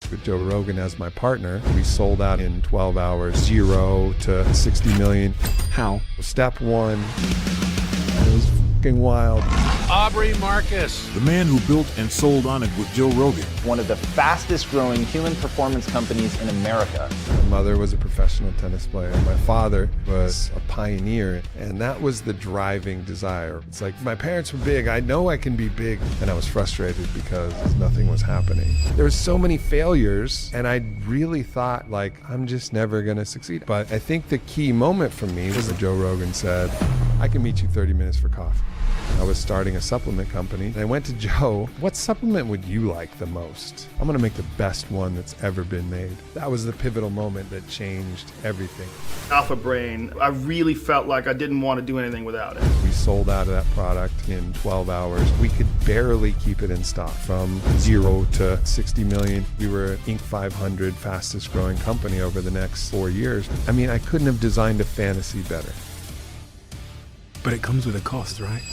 With Joe Rogan as my partner, we sold out in 12 hours, 0 to 60 million. How? Step one, it was fucking wild. Aubrey Marcus, the man who built and sold Onnit with Joe Rogan. One of the fastest growing human performance companies in America. My mother was a professional tennis player. My father was a pioneer, and that was the driving desire. It's like, my parents were big, I know I can be big, and I was frustrated because nothing was happening. There were so many failures, and I really thought, like, I'm just never gonna succeed. But I think the key moment for me was when Joe Rogan said, I can meet you 30 minutes for coffee. I was starting a supplement company. I went to Joe, what supplement would you like the most? I'm gonna make the best one that's ever been made. That was the pivotal moment that changed everything. Alpha Brain, I really felt like I didn't want to do anything without it. We sold out of that product in 12 hours. We could barely keep it in stock. From 0 to 60 million, we were Inc. 500 fastest growing company over the next 4 years. I mean, I couldn't have designed a fantasy better. But it comes with a cost, right?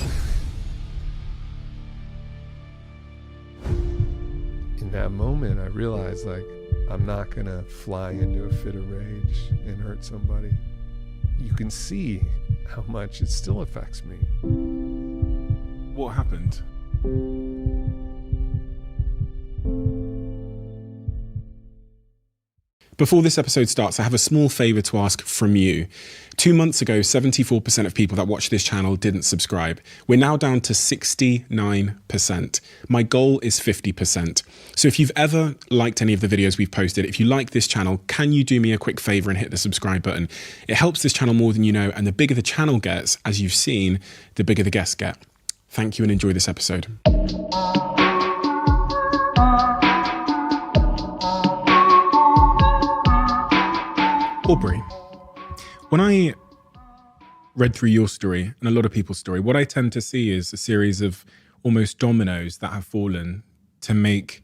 In that moment, I realized, like, I'm not gonna fly into a fit of rage and hurt somebody. You can see how much it still affects me. What happened? Before this episode starts, I have a small favor to ask from you. 2 months ago, 74% of people that watch this channel didn't subscribe. We're now down to 69%. My goal is 50%. So if you've ever liked any of the videos we've posted, if you like this channel, can you do me a quick favor and hit the subscribe button? It helps this channel more than you know, and the bigger the channel gets, as you've seen, the bigger the guests get. Thank you and enjoy this episode. Aubrey, when I read through your story and a lot of people's story, what I tend to see is a series of almost dominoes that have fallen to make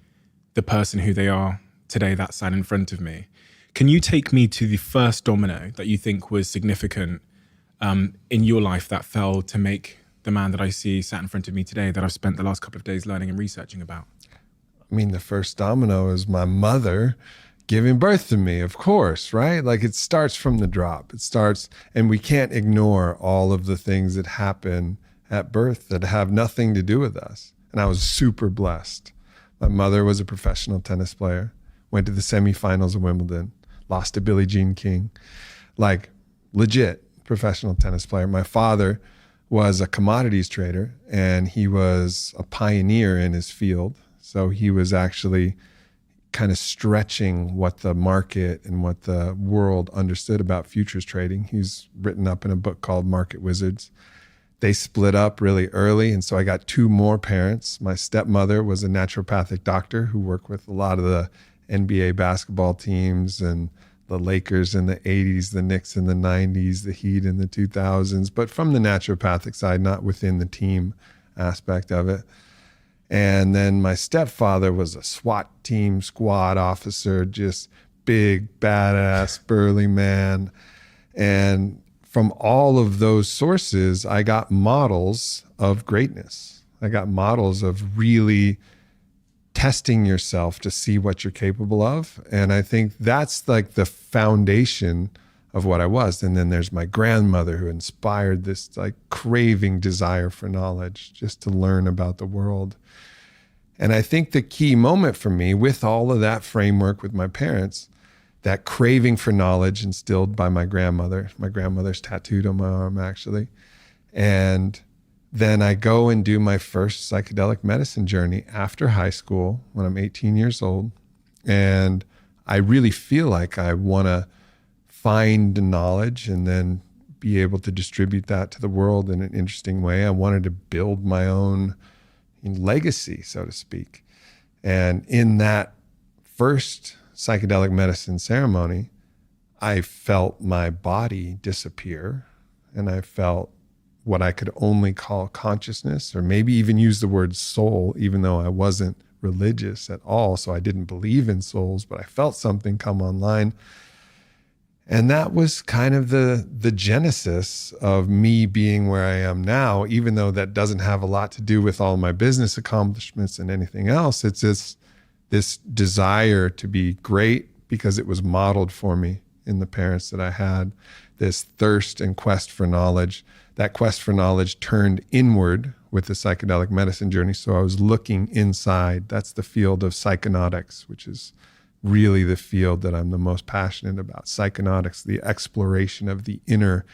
the person who they are today that sat in front of me. Can you take me to the first domino that you think was significant in your life that fell to make the man that I see sat in front of me today that I've spent the last couple of days learning and researching about? I mean, the first domino is my mother giving birth to me, of course, right? Like, it starts from the drop. It starts, and we can't ignore all of the things that happen at birth that have nothing to do with us. And I was super blessed. My mother was a professional tennis player, went to the semifinals of Wimbledon, lost to Billie Jean King, like legit professional tennis player. My father was a commodities trader, and he was a pioneer in his field. So he was actually kind of stretching what the market and what the world understood about futures trading. He's written up in a book called Market Wizards. They split up really early, and so I got 2 more parents. My stepmother was a naturopathic doctor who worked with a lot of the NBA basketball teams and the Lakers in the 80s, the Knicks in the 90s, the Heat in the 2000s, but from the naturopathic side, not within the team aspect of it. And then my stepfather was a SWAT team squad officer, just big, badass, burly man. And from all of those sources, I got models of greatness. I got models of really testing yourself to see what you're capable of. And I think that's like the foundation of what I was. And then there's my grandmother who inspired this like craving desire for knowledge, just to learn about the world. And I think the key moment for me, with all of that framework with my parents, that craving for knowledge instilled by my grandmother's tattooed on my arm actually. And then I go and do my first psychedelic medicine journey after high school when I'm 18 years old. And I really feel like I want to find knowledge and then be able to distribute that to the world in an interesting way. I wanted to build my own legacy, so to speak. And in that first psychedelic medicine ceremony, I felt my body disappear, and I felt what I could only call consciousness, or maybe even use the word soul, even though I wasn't religious at all. So I didn't believe in souls, but I felt something come online. And that was kind of the genesis of me being where I am now, even though that doesn't have a lot to do with all my business accomplishments and anything else. It's this desire to be great because it was modeled for me in the parents that I had, this thirst and quest for knowledge. That quest for knowledge turned inward with the psychedelic medicine journey. So I was looking inside. That's the field of psychonautics, which is really the field that I'm the most passionate about. Psychonautics, the exploration of the inner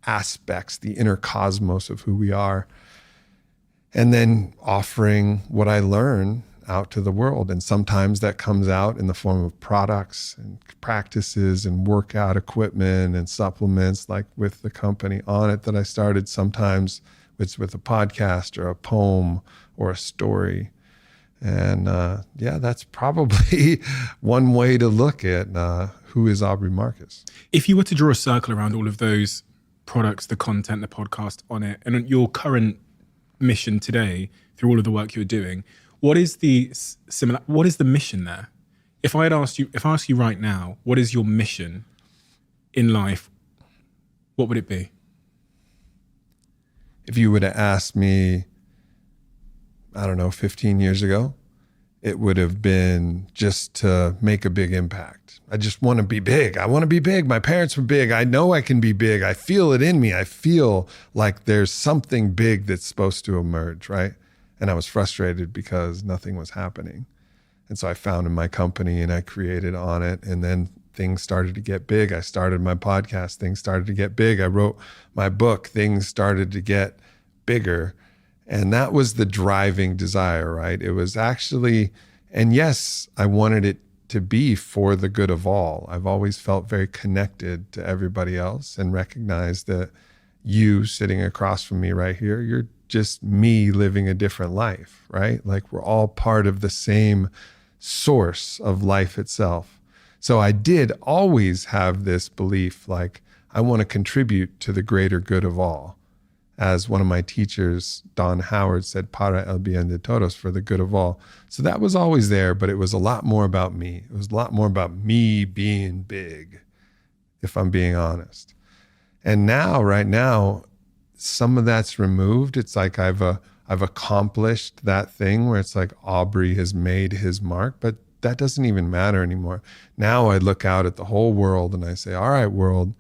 aspects, the inner cosmos of who we are. And then offering what I learn out to the world. And sometimes that comes out in the form of products and practices and workout equipment and supplements, like with the company On It that I started. Sometimes it's with a podcast or a poem or a story. And that's probably one way to look at who is Aubrey Marcus. If you were to draw a circle around all of those products, the content, the podcast On It, and your current mission today through all of the work you're doing, what is the mission there? If I ask you right now, what is your mission in life? What would it be? If you would have asked me, I don't know, 15 years ago, it would have been just to make a big impact. I just want to be big. I want to be big. My parents were big. I know I can be big. I feel it in me. I feel like there's something big that's supposed to emerge, right? And I was frustrated because nothing was happening. And so I founded my company and I created On It. And then things started to get big. I started my podcast. Things started to get big. I wrote my book. Things started to get bigger. And that was the driving desire, right? It was actually, and yes, I wanted it to be for the good of all. I've always felt very connected to everybody else and recognized that you sitting across from me right here, you're just me living a different life, right? Like we're all part of the same source of life itself. So I did always have this belief, like I want to contribute to the greater good of all. As one of my teachers, Don Howard, said, para el bien de todos, for the good of all. So that was always there, but it was a lot more about me. It was a lot more about me being big, if I'm being honest. And now, right now, some of that's removed. It's like I've accomplished that thing where it's like Aubrey has made his mark, but that doesn't even matter anymore. Now I look out at the whole world and I say, all right, world,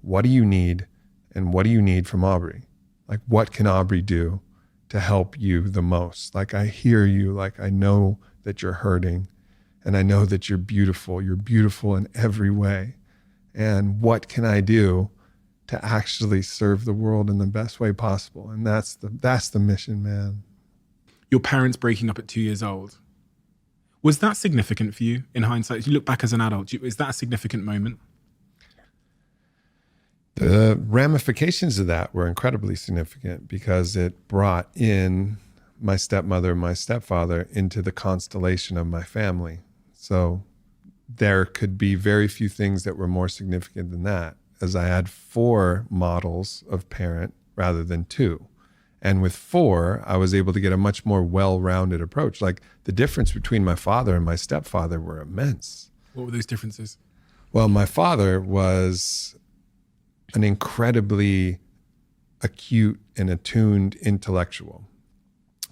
what do you need? And what do you need from Aubrey? Like, what can Aubrey do to help you the most? Like, I hear you. Like, I know that you're hurting and I know that you're beautiful. You're beautiful in every way. And what can I do to actually serve the world in the best way possible? And that's the mission, man. Your parents breaking up at 2 years old. Was that significant for you in hindsight? As you look back as an adult, is that a significant moment? The ramifications of that were incredibly significant because it brought in my stepmother and my stepfather into the constellation of my family. So there could be very few things that were more significant than that, as I had 4 models of parent rather than 2. And with 4, I was able to get a much more well-rounded approach. Like the difference between my father and my stepfather were immense. What were those differences? Well, my father was an incredibly acute and attuned intellectual,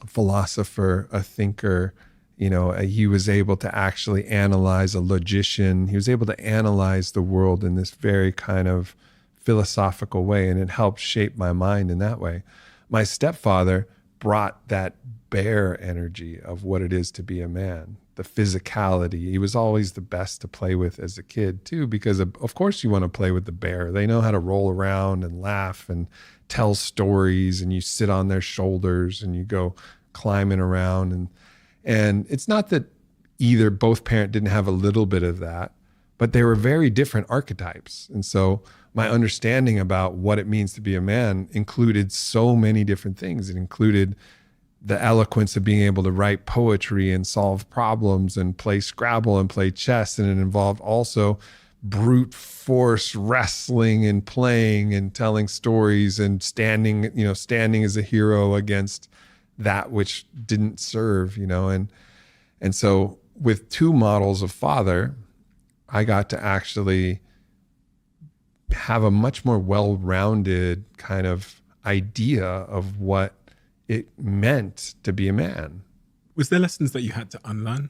a philosopher, a thinker. He was able to actually analyze, a logician. He was able to analyze the world in this very kind of philosophical way, and it helped shape my mind in that way. My stepfather brought that bear energy of what it is to be a man, the physicality. He was always the best to play with as a kid too, because of course you want to play with the bear. They know how to roll around and laugh and tell stories, and you sit on their shoulders and you go climbing around. And it's not that both parent didn't have a little bit of that, but they were very different archetypes. And so my understanding about what it means to be a man included so many different things. It included the eloquence of being able to write poetry and solve problems and play Scrabble and play chess. And it involved also brute force wrestling and playing and telling stories and standing as a hero against that which didn't serve, and so with 2 models of father, I got to actually have a much more well-rounded kind of idea of what it meant to be a man. Was there lessons that you had to unlearn?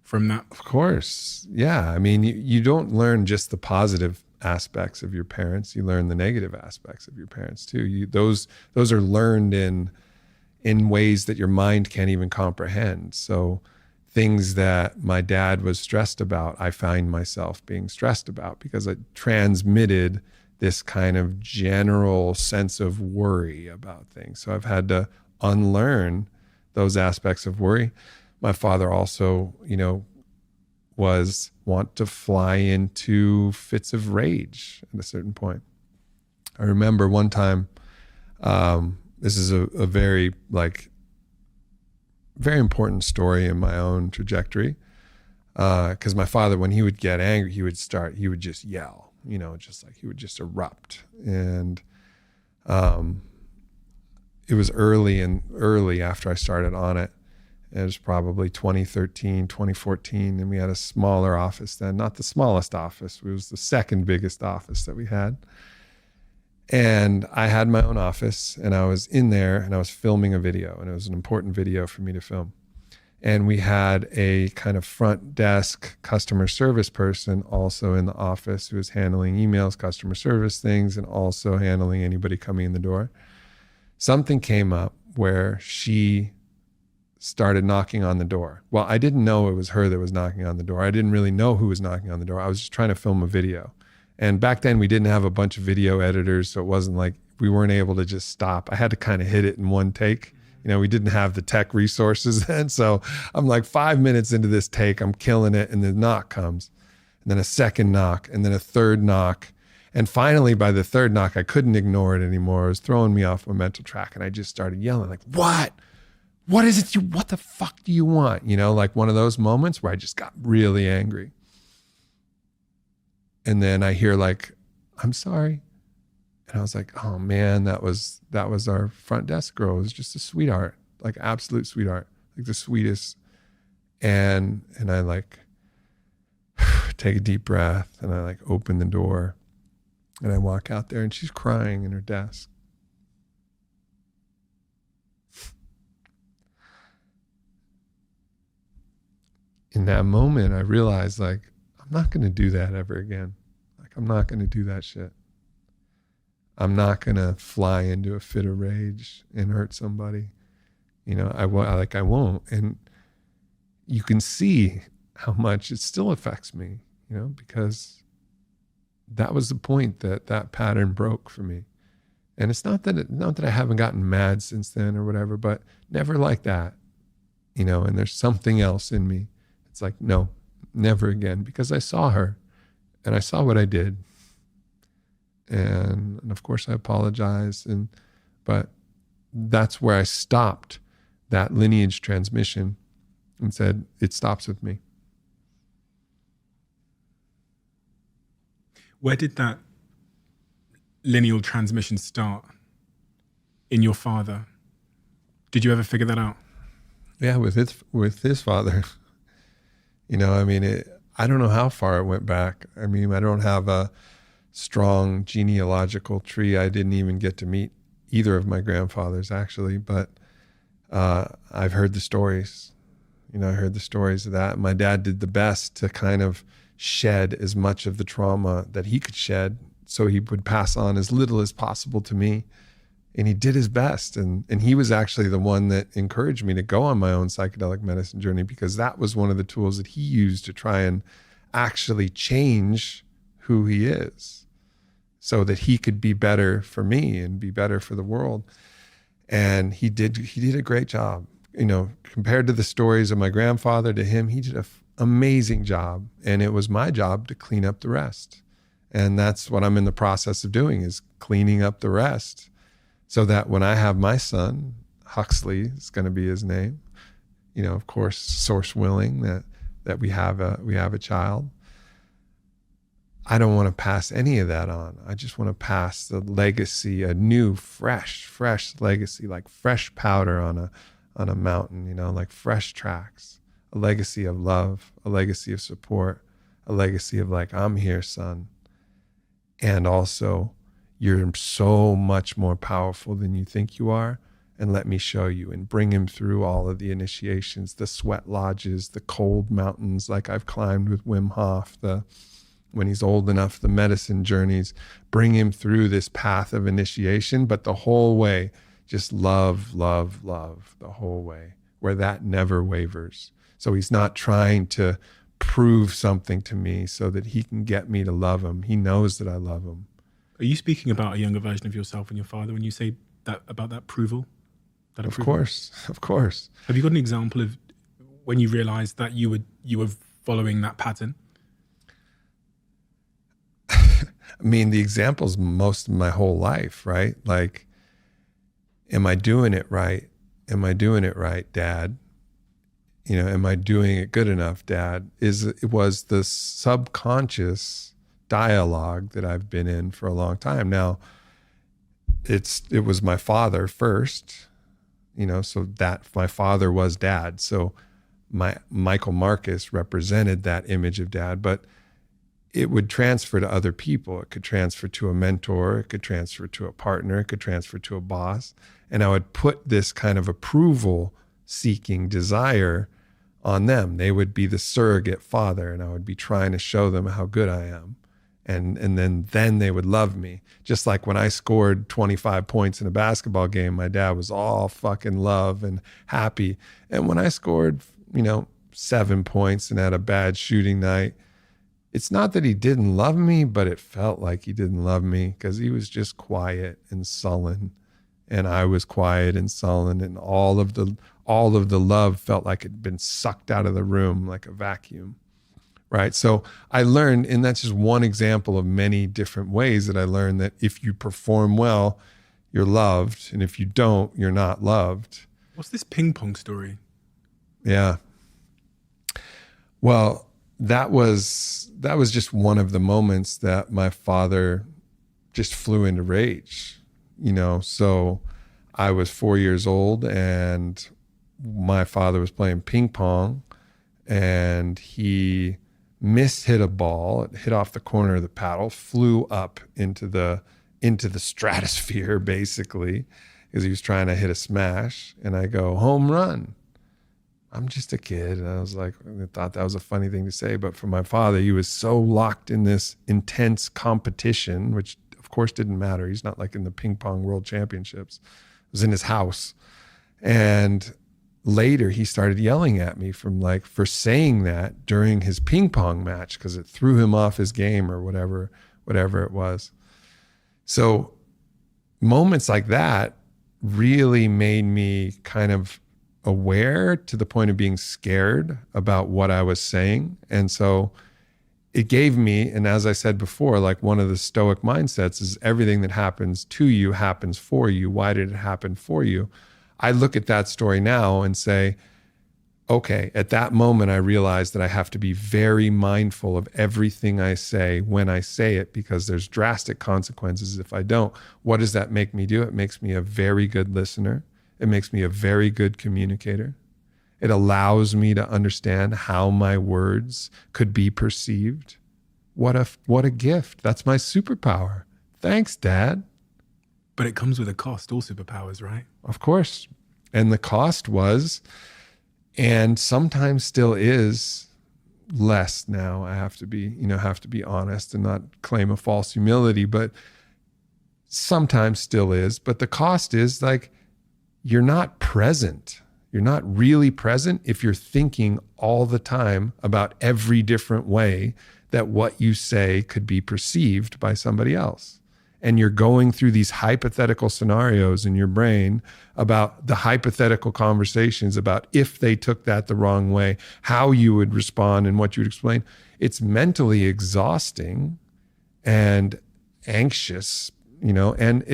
from that? Of course. Yeah. I mean, you don't learn just the positive aspects of your parents. You learn the negative aspects of your parents too. Those are learned in ways that your mind can't even comprehend. So things that my dad was stressed about, I find myself being stressed about because it transmitted this kind of general sense of worry about things. So I've had to unlearn those aspects of worry. My father also, want to fly into fits of rage at a certain point. I remember one time, this is a very very important story in my own trajectory. Because my father, when he would get angry, he would just yell, just like he would just erupt. And it was early after I started on it. It was probably 2013, 2014, and we had a smaller office then, not the smallest office. It was the second biggest office that we had. And I had my own office, and I was in there, and I was filming a video, and it was an important video for me to film. And we had a kind of front desk customer service person also in the office who was handling emails, customer service things, and also handling anybody coming in the door. Something came up where she started knocking on the door. Well, I didn't know it was her that was knocking on the door. I didn't really know who was knocking on the door. I was just trying to film a video. And back then we didn't have a bunch of video editors, so it wasn't like we weren't able to just stop. I had to kind of hit it in one take. We didn't have the tech resources then. So I'm like 5 minutes into this take, I'm killing it. And the knock comes, and then a second knock, and then a third knock. And finally, by the third knock, I couldn't ignore it anymore. It was throwing me off my mental track. And I just started yelling like, what? What is it? What the fuck do you want? Like one of those moments where I just got really angry. And then I hear like, I'm sorry. And I was like, oh man, that was our front desk girl. It was just a sweetheart, like absolute sweetheart, like the sweetest. And I like take a deep breath, and I like open the door, and I walk out there, and she's crying in her desk. In that moment, I realized like, I'm not going to do that ever again. Like, I'm not going to do that shit. I'm not going to fly into a fit of rage and hurt somebody. I won't. And you can see how much it still affects me, because that was the point that pattern broke for me. And it's not that I haven't gotten mad since then or whatever, but never like that, and there's something else in me. It's like, no, never again, because I saw her and I saw what I did. And of course I apologized, but that's where I stopped that lineage transmission and said, it stops with me. Where did that lineal transmission start in your father? Did you ever figure that out? Yeah, with his father. I don't know how far it went back. I don't have a strong genealogical tree. I didn't even get to meet either of my grandfathers, actually, but I've heard the stories. I heard the stories of that. My dad did the best to kind of shed as much of the trauma that he could shed, so he would pass on as little as possible to me. And he did his best. And he was actually the one that encouraged me to go on my own psychedelic medicine journey, because that was one of the tools that he used to try and actually change who he is so that he could be better for me and be better for the world. And he did a great job. Compared to the stories of my grandfather, to him, he did an amazing job. And it was my job to clean up the rest. And that's what I'm in the process of doing, is cleaning up the rest, so that when I have my son, Huxley is going to be his name, of course, source willing that we have a child. I don't want to pass any of that on. I just want to pass the legacy, a new, fresh legacy, like fresh powder on a mountain, like fresh tracks, a legacy of love, a legacy of support, a legacy of like, I'm here, son. And also, you're so much more powerful than you think you are. and let me show you, and bring him through all of the initiations, the sweat lodges, the cold mountains like I've climbed with Wim Hof, when he's old enough, the medicine journeys, bring him through this path of initiation, but the whole way, just love, love, love the whole way, where that never wavers. So he's not trying to prove something to me so that he can get me to love him. He knows that I love him. Are you speaking about a younger version of yourself and your father when you say that about that approval? Of course. Have you got an example of when you realized that you were following that pattern? I mean, the example's most of my whole life, right? Like, am I doing it right? Am I doing it right, Dad? You know, am I doing it good enough, Dad? It was the subconscious dialogue that I've been in for a long time. Now, it was my father first, you know, so that my father was Dad. So Michael Marcus represented that image of Dad, but it would transfer to other people. It could transfer to a mentor. It could transfer to a partner. It could transfer to a boss. And I would put this kind of approval-seeking desire on them. They would be the surrogate father, and I would be trying to show them how good I am. And then they would love me. Just like when I scored 25 points in a basketball game, my dad was all fucking love and happy. And when I scored, 7 points and had a bad shooting night, it's not that he didn't love me, but it felt like he didn't love me because he was just quiet and sullen, and I was quiet and sullen, and all of the love felt like it had been sucked out of the room like a vacuum, right? So I learned, and that's just one example of many different ways that I learned that if you perform well, you're loved, and if you don't, you're not loved. What's this ping pong story? Yeah. Well, that was just one of the moments that my father just flew into rage, So I was 4 years old and my father was playing ping pong and he hit a ball. It hit off the corner of the paddle, flew up into the stratosphere basically because he was trying to hit a smash. And I go, home run. I'm just a kid. And I thought that was a funny thing to say. But for my father, he was so locked in this intense competition, which of course didn't matter. He's not like in the ping pong world championships. It was in his house. And later he started yelling at me for saying that during his ping pong match, because it threw him off his game or whatever it was. So moments like that really made me kind of aware to the point of being scared about what I was saying. And so it gave me, and as I said before, like one of the Stoic mindsets is everything that happens to you happens for you. Why did it happen for you? I look at that story now and say, okay, at that moment, I realized that I have to be very mindful of everything I say when I say it, because there's drastic consequences if I don't. What does that make me do? It makes me a very good listener. It makes me a very good communicator. It allows me to understand how my words could be perceived. What a gift. That's my superpower. Thanks, Dad. But it comes with a cost, all superpowers, right? Of course. And the cost was, and sometimes still is, less now. I have to be honest and not claim a false humility, but sometimes still is. But the cost is like, you're not present. You're not really present if you're thinking all the time about every different way that what you say could be perceived by somebody else. And you're going through these hypothetical scenarios in your brain about the hypothetical conversations about if they took that the wrong way, how you would respond and what you would explain. It's mentally exhausting and anxious, and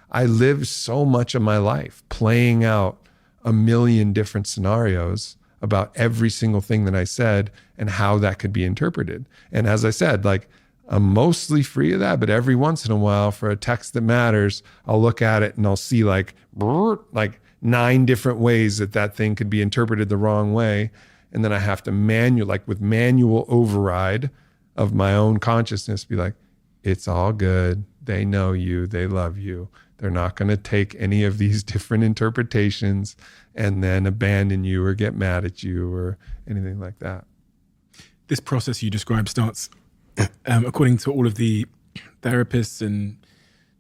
I lived so much of my life playing out a million different scenarios about every single thing that I said and how that could be interpreted. And as I said, I'm mostly free of that, but every once in a while for a text that matters, I'll look at it and I'll see like 9 different ways that thing could be interpreted the wrong way. And then I have to manual override of my own consciousness, be like, it's all good. They know you, they love you. They're not going to take any of these different interpretations and then abandon you or get mad at you or anything like that. This process you described starts, according to all of the therapists and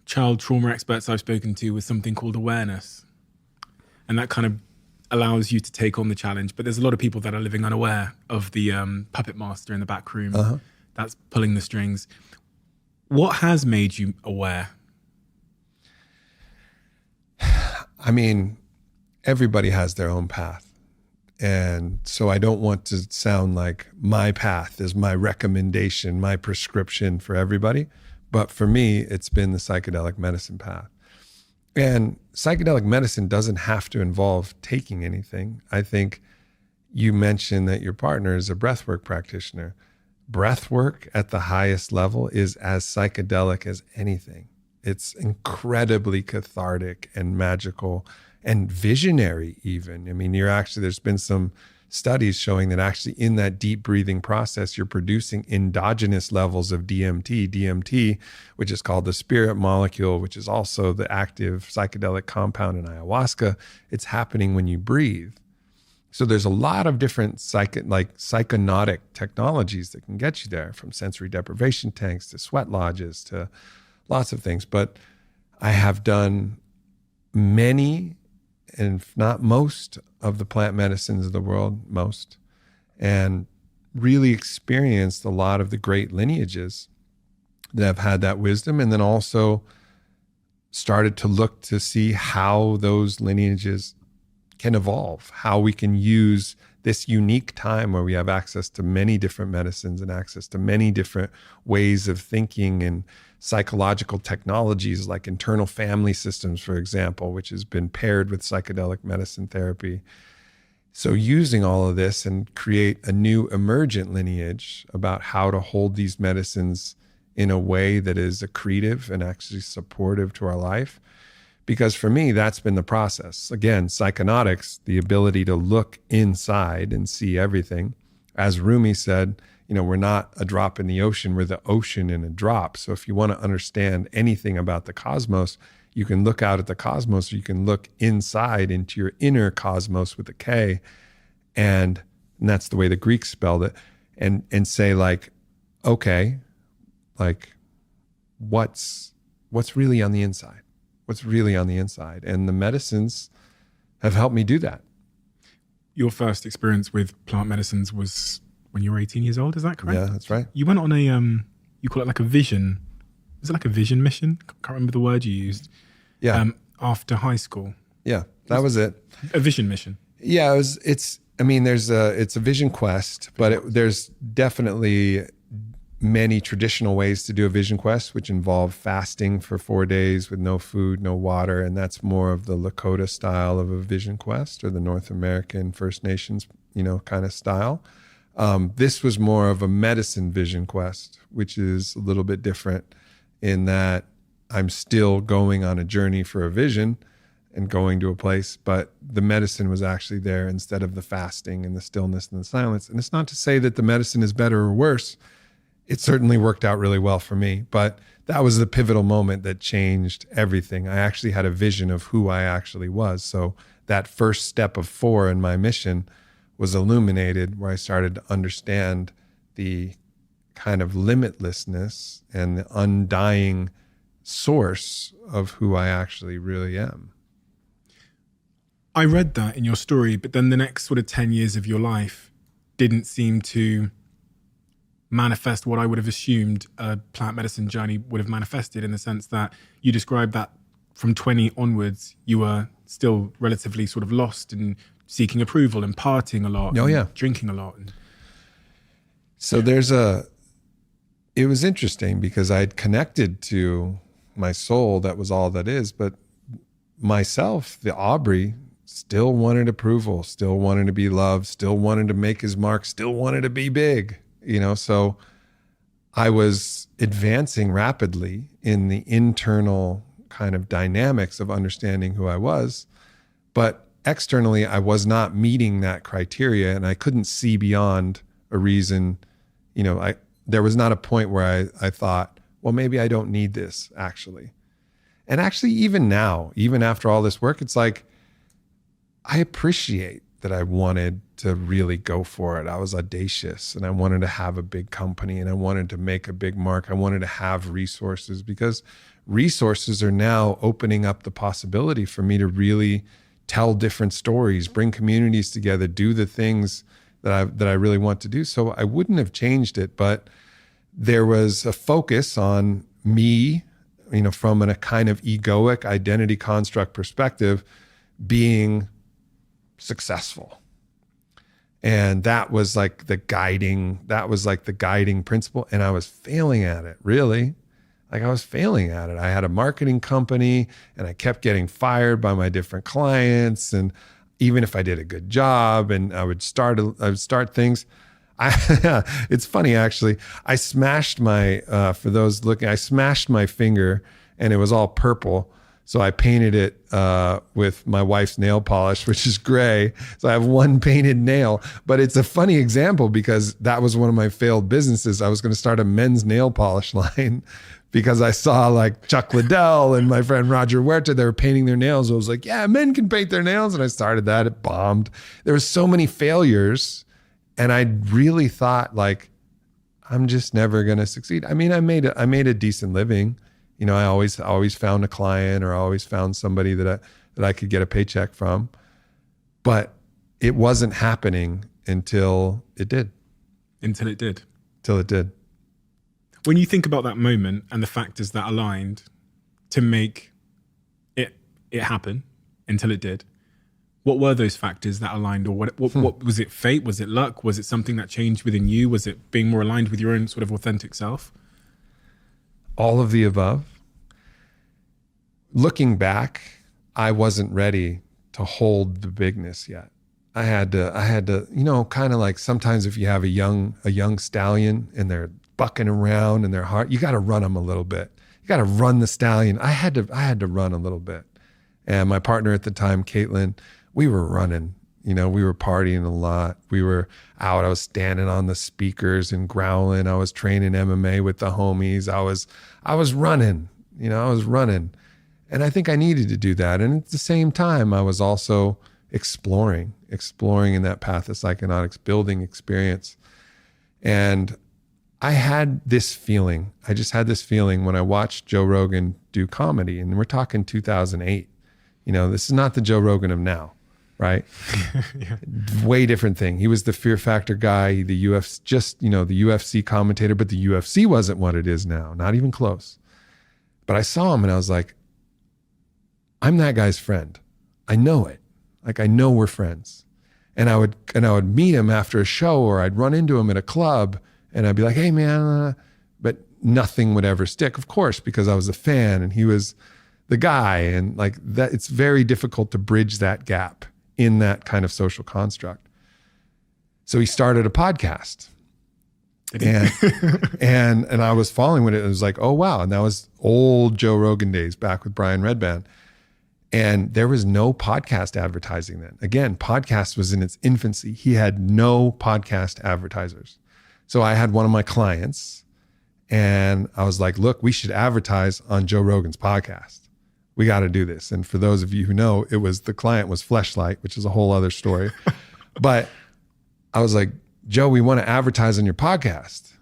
child trauma experts I've spoken to, with something called awareness. And that kind of allows you to take on the challenge. But there's a lot of people that are living unaware of the puppet master in the back room that's pulling the strings. What has made you aware? I mean, everybody has their own path. And so I don't want to sound like my path is my recommendation, my prescription for everybody. But for me, it's been the psychedelic medicine path. And psychedelic medicine doesn't have to involve taking anything. I think you mentioned that your partner is a breathwork practitioner. Breathwork at the highest level is as psychedelic as anything. It's incredibly cathartic and magical and visionary even. I mean, there's been some studies showing that actually in that deep breathing process, you're producing endogenous levels of DMT, which is called the spirit molecule, which is also the active psychedelic compound in ayahuasca. It's happening when you breathe. So there's a lot of different psychonautic technologies that can get you there, from sensory deprivation tanks to sweat lodges to lots of things. But I have done many, and if not most, of the plant medicines of the world, and really experienced a lot of the great lineages that have had that wisdom, and then also started to look to see how those lineages can evolve, how we can use this unique time where we have access to many different medicines and access to many different ways of thinking and psychological technologies like internal family systems, for example, which has been paired with psychedelic medicine therapy. So using all of this and create a new emergent lineage about how to hold these medicines in a way that is accretive and actually supportive to our life. Because for me, that's been the process. Again, psychonautics, the ability to look inside and see everything. As Rumi said, we're not a drop in the ocean, we're the ocean in a drop. So if you want to understand anything about the cosmos, you can look out at the cosmos, or you can look inside into your inner cosmos with a K. And that's the way the Greeks spelled it. And say okay, what's really on the inside? What's really on the inside? And the medicines have helped me do that. Your first experience with plant medicines was when you were 18 years old, is that correct? Yeah, that's right. You went on you call it like a vision. Was it like a vision mission? Can't remember the word you used. Yeah. After high school. Yeah, that was it. A vision mission. Yeah, it's a vision quest, but there's definitely many traditional ways to do a vision quest, which involve fasting for 4 days with no food, no water. And that's more of the Lakota style of a vision quest, or the North American First Nations, kind of style. This was more of a medicine vision quest, which is a little bit different in that I'm still going on a journey for a vision and going to a place, but the medicine was actually there instead of the fasting and the stillness and the silence. And it's not to say that the medicine is better or worse. It certainly worked out really well for me, but that was the pivotal moment that changed everything. I actually had a vision of who I actually was. So that first step of 4 in my mission was illuminated, where I started to understand the kind of limitlessness and the undying source of who I actually really am. I read that in your story, but then the next sort of 10 years of your life didn't seem to manifest what I would have assumed a plant medicine journey would have manifested, in the sense that you described that from 20 onwards, you were still relatively sort of lost and seeking approval and partying a lot. Oh, yeah. Drinking a lot. So it was interesting because I'd connected to my soul, that was all that is, but myself, the Aubrey, still wanted approval, still wanted to be loved, still wanted to make his mark, still wanted to be big. So I was advancing rapidly in the internal kind of dynamics of understanding who I was, but externally I was not meeting that criteria, and I couldn't see beyond a reason. There was not a point where I thought, well, maybe I don't need this actually. And actually, even now, even after all this work, it's like, I appreciate that I wanted to really go for it. I was audacious and I wanted to have a big company and I wanted to make a big mark. I wanted to have resources, because resources are now opening up the possibility for me to really tell different stories, bring communities together, do the things that I really want to do. So I wouldn't have changed it, but there was a focus on me, from a kind of egoic identity construct perspective, being successful. And that was like the guiding principle. And I was failing at it, really. Like I was failing at it. I had a marketing company and I kept getting fired by my different clients. And even if I did a good job and I would start things, it's funny, actually. I smashed for those looking, I smashed my finger and it was all purple. So I painted it with my wife's nail polish, which is gray. So I have one painted nail, but it's a funny example because that was one of my failed businesses. I was going to start a men's nail polish line because I saw like Chuck Liddell and my friend Roger Huerta, they were painting their nails. I was like, yeah, men can paint their nails. And I started that. It bombed. There were so many failures. And I really thought like, I'm just never going to succeed. I mean, I made a decent living. I always found a client, or I always found somebody that I could get a paycheck from, but it wasn't happening until it did. Until it did. Till it did. When you think about that moment and the factors that aligned to make it happen until it did, what were those factors that aligned, or what was it? Fate? Was it luck? Was it something that changed within you? Was it being more aligned with your own sort of authentic self? All of the above. Looking back, I wasn't ready to hold the bigness yet. I had to, kind of like sometimes if you have a young stallion and they're bucking around and they're hard, you got to run them a little bit. You got to run the stallion. I had to run a little bit. And my partner at the time, Caitlin, we were running. We were partying a lot. We were out. I was standing on the speakers and growling. I was training MMA with the homies. I was running. I was running. And I think I needed to do that. And at the same time, I was also exploring in that path of psychonautics, building experience. And I had this feeling. I just had this feeling when I watched Joe Rogan do comedy. And we're talking 2008. This is not the Joe Rogan of now. Right? Yeah. Way different thing. He was the Fear Factor guy, the UFC commentator, but the UFC wasn't what it is now, not even close. But I saw him and I was like, I'm that guy's friend. I know it. Like I know we're friends. And I would meet him after a show, or I'd run into him at a club and I'd be like, hey man, but nothing would ever stick, of course, because I was a fan and he was the guy. And like that, it's very difficult to bridge that gap in that kind of social construct. So he started a podcast. And I was following with it. It was like, oh wow. And that was old Joe Rogan days back with Brian Redband. And there was no podcast advertising then. Again, podcast was in its infancy. He had no podcast advertisers. So I had one of my clients and I was like, look, we should advertise on Joe Rogan's podcast. We got to do this. And for those of you who know, the client was Fleshlight, which is a whole other story. But I was like, Joe, we want to advertise on your podcast.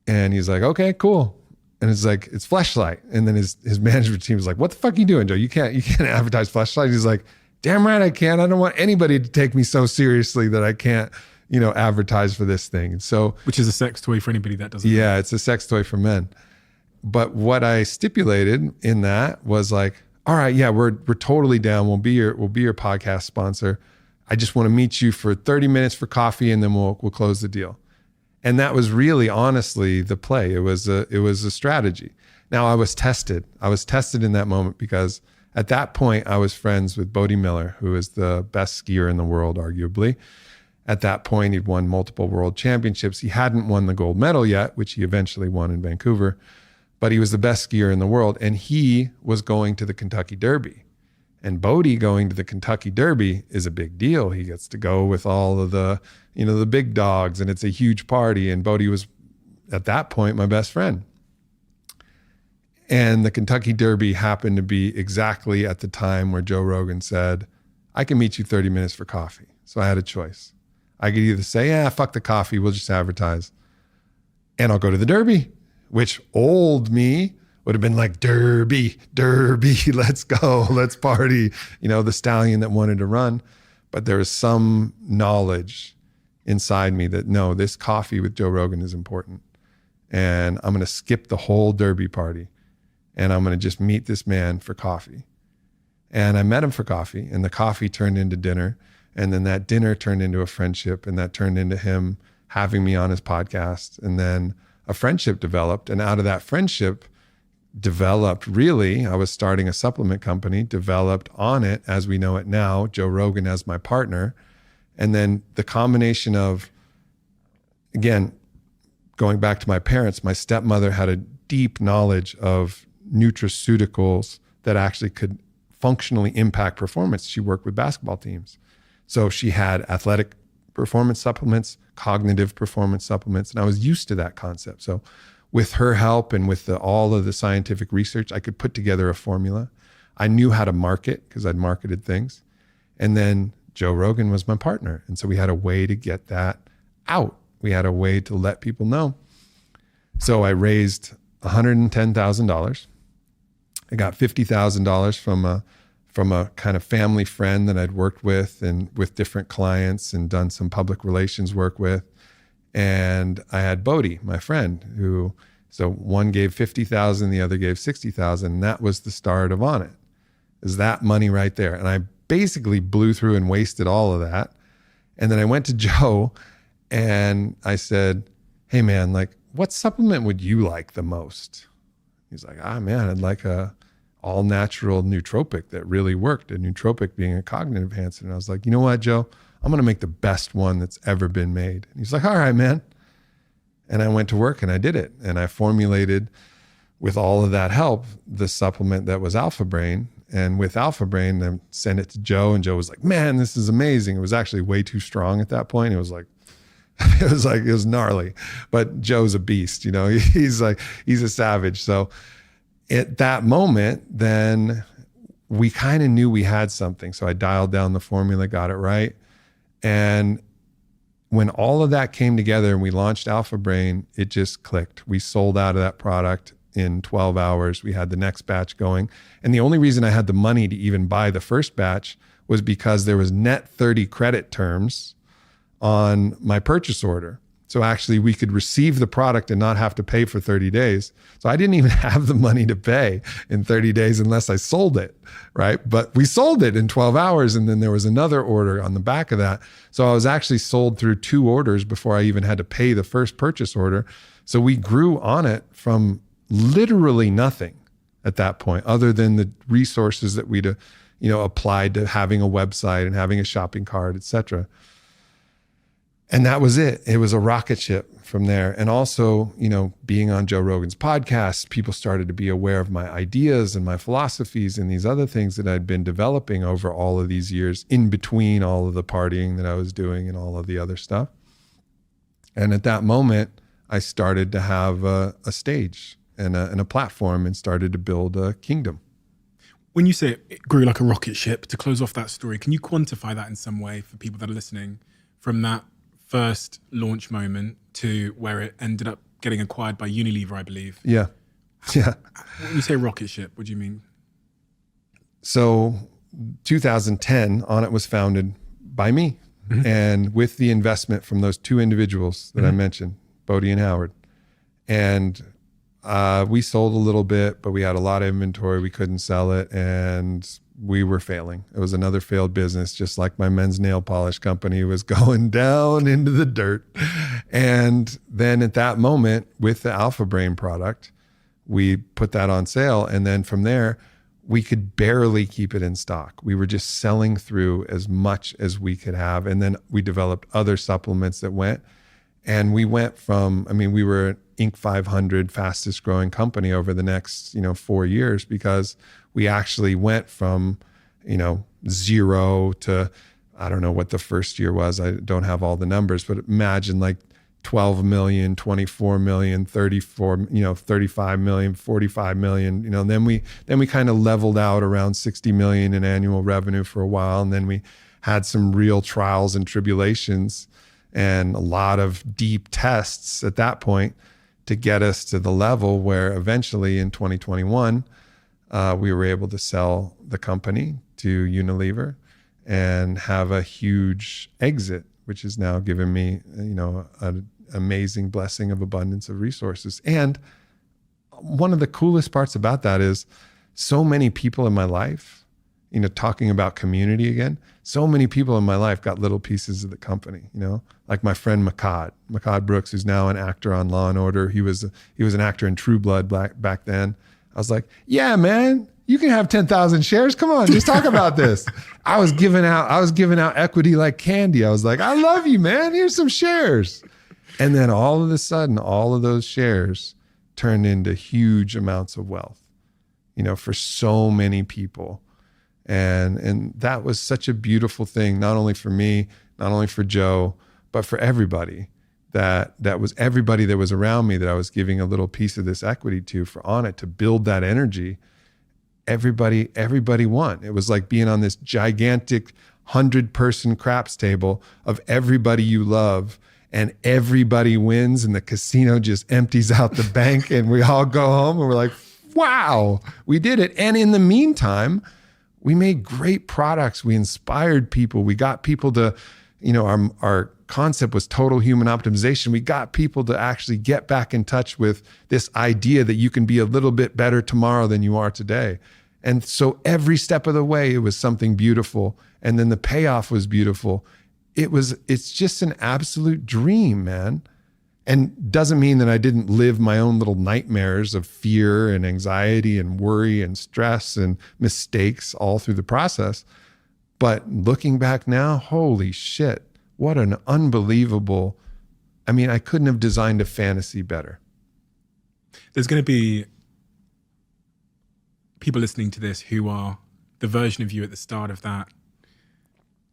And he's like, okay, cool. And it's like, it's Fleshlight. And then his management team was like, what the fuck are you doing, Joe? You can't advertise Fleshlight. He's like, damn right I can. I don't want anybody to take me so seriously that I can't, advertise for this thing. And so, which is a sex toy for anybody that doesn't know. Yeah, it's a sex toy for men. But what I stipulated in that was like, all right, yeah, we're totally down. We'll be your podcast sponsor. I just want to meet you for 30 minutes for coffee, and then we'll close the deal. And that was really, honestly, the play. It was a strategy. Now I was tested. In that moment because at that point I was friends with Bodie Miller, who is the best skier in the world, arguably. At that point, he'd won multiple world championships. He hadn't won the gold medal yet, which he eventually won in Vancouver. But he was the best skier in the world, and he was going to the Kentucky Derby. And Bodie going to the Kentucky Derby is a big deal. He gets to go with all of the big dogs, and it's a huge party. And Bodie was, at that point, my best friend. And the Kentucky Derby happened to be exactly at the time where Joe Rogan said, I can meet you 30 minutes for coffee. So I had a choice. I could either say, yeah, fuck the coffee, we'll just advertise, and I'll go to the Derby, which old me would have been like, Derby, let's go, let's party. The stallion that wanted to run. But there was some knowledge inside me that, no, this coffee with Joe Rogan is important. And I'm going to skip the whole Derby party. And I'm going to just meet this man for coffee. And I met him for coffee, and the coffee turned into dinner. And then that dinner turned into a friendship, and that turned into him having me on his podcast. And then a friendship developed. And out of that friendship developed, really, I was starting a supplement company, developed on it as we know it now, Joe Rogan as my partner. And then the combination of, again, going back to my parents, my stepmother had a deep knowledge of nutraceuticals that actually could functionally impact performance. She worked with basketball teams. So she had athletic performance supplements, cognitive performance supplements, and I was used to that concept. So with her help and with all of the scientific research, I could put together a formula. I knew how to market because I'd marketed things. And then Joe Rogan was my partner. And so we had a way to get that out. We had a way to let people know. So I raised $110,000. I got $50,000 from a kind of family friend that I'd worked with and with different clients and done some public relations work with. And I had Bodie, my friend, so one gave $50,000, the other gave $60,000. And that was the start of On It, is that money right there. And I basically blew through and wasted all of that. And then I went to Joe and I said, hey man, like, what supplement would you like the most? He's like, man, I'd like a all natural nootropic that really worked. A nootropic being a cognitive enhancer. And I was like, you know what, Joe? I'm going to make the best one that's ever been made. And he's like, all right, man. And I went to work and I did it. And I formulated, with all of that help, the supplement that was Alpha Brain. And with Alpha Brain, I sent it to Joe, and Joe was like, man, this is amazing. It was actually way too strong at that point. It was gnarly, but Joe's a beast, he's a savage. So at that moment, then we kind of knew we had something. So I dialed down the formula, got it right. And when all of that came together and we launched Alpha Brain, it just clicked. We sold out of that product in 12 hours. We had the next batch going. And the only reason I had the money to even buy the first batch was because there was net 30 credit terms on my purchase order. So actually we could receive the product and not have to pay for 30 days. So I didn't even have the money to pay in 30 days unless I sold it, right? But we sold it in 12 hours. And then there was another order on the back of that. So I was actually sold through 2 orders before I even had to pay the first purchase order. So we grew On It from literally nothing at that point, other than the resources that we'd applied to having a website and having a shopping cart, et cetera. And that was it. It was a rocket ship from there. And also, being on Joe Rogan's podcast, people started to be aware of my ideas and my philosophies and these other things that I'd been developing over all of these years, in between all of the partying that I was doing and all of the other stuff. And at that moment, I started to have a stage and a platform and started to build a kingdom. When you say it grew like a rocket ship, to close off that story, can you quantify that in some way for people that are listening, from that first launch moment to where it ended up getting acquired by Unilever, I believe? Yeah. When you say rocket ship, what do you mean? So 2010, On It was founded by me, and with the investment from those 2 individuals that I mentioned, Bodie and Howard. And we sold a little bit, but we had a lot of inventory. We couldn't sell it, and we were failing. It was another failed business, just like my men's nail polish company was going down into the dirt. And then at that moment, with the Alpha Brain product, we put that on sale. And then from there, we could barely keep it in stock. We were just selling through as much as we could have. And then we developed other supplements that went. And we went from, we were an Inc. 500 fastest growing company over the next, 4 years, because we actually went from, 0 to, I don't know what the first year was. I don't have all the numbers, but imagine like 12 million, 24 million, 34, 35 million, 45 million, and then we kind of leveled out around 60 million in annual revenue for a while. And then we had some real trials and tribulations and a lot of deep tests at that point to get us to the level where eventually in 2021, we were able to sell the company to Unilever and have a huge exit, which has now given me, an amazing blessing of abundance of resources. And one of the coolest parts about that is so many people in my life, talking about community again, so many people in my life got little pieces of the company, like my friend Makad Brooks, who's now an actor on Law and Order. He was an actor in True Blood back then. I was like, yeah, man, you can have 10,000 shares. Come on, just talk about this. I was giving out equity like candy. I was like, I love you, man. Here's some shares. And then all of a sudden, all of those shares turned into huge amounts of wealth, for so many people. And that was such a beautiful thing, not only for me, not only for Joe, but for everybody. That was everybody that was around me that I was giving a little piece of this equity to, for on it, to build that energy. Everybody won. It was like being on this gigantic 100-person craps table of everybody you love, and everybody wins, and the casino just empties out the bank, and we all go home and we're like, wow, we did it. And in the meantime, we made great products. We inspired people. We got people to, our concept was total human optimization. We got people to actually get back in touch with this idea that you can be a little bit better tomorrow than you are today. And so every step of the way, it was something beautiful. And then the payoff was beautiful. It's just an absolute dream, man. And doesn't mean that I didn't live my own little nightmares of fear and anxiety and worry and stress and mistakes all through the process. But looking back now, holy shit, what an unbelievable, I couldn't have designed a fantasy better. There's going to be people listening to this who are the version of you at the start of that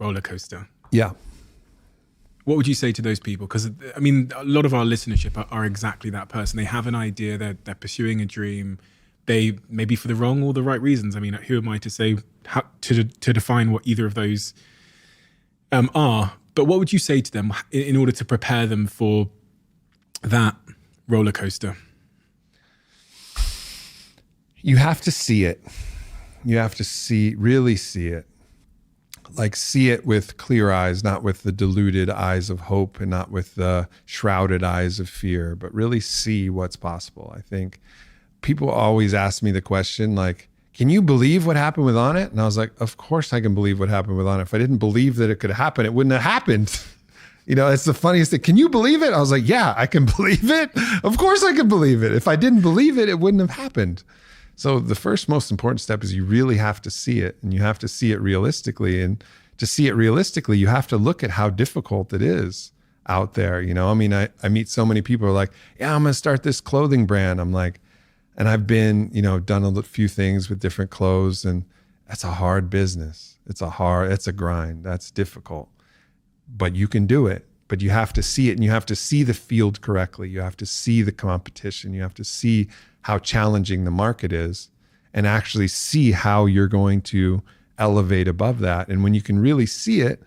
roller coaster. Yeah. What would you say to those people? Because, a lot of our listenership are exactly that person. They have an idea, they're pursuing a dream. They maybe for the wrong or the right reasons. Who am I to say how to define what either of those are? But what would you say to them in order to prepare them for that roller coaster? You have to see it. You have to really see it. Like, see it with clear eyes, not with the diluted eyes of hope and not with the shrouded eyes of fear, but really see what's possible. I think people always ask me the question, like, can you believe what happened with On It? And I was like, of course I can believe what happened with On It. If I didn't believe that it could happen, it wouldn't have happened. It's the funniest thing. Can you believe it? I was like, yeah, I can believe it. Of course I can believe it. If I didn't believe it, it wouldn't have happened. So the first most important step is you really have to see it, and you have to see it realistically. And to see it realistically, you have to look at how difficult it is out there. I meet so many people who are like, yeah, I'm going to start this clothing brand. I'm like, and I've been, done a few things with different clothes, and that's a hard business. It's a grind. That's difficult, but you can do it. But you have to see it, and you have to see the field correctly. You have to see the competition. You have to see how challenging the market is, and actually see how you're going to elevate above that. And when you can really see it,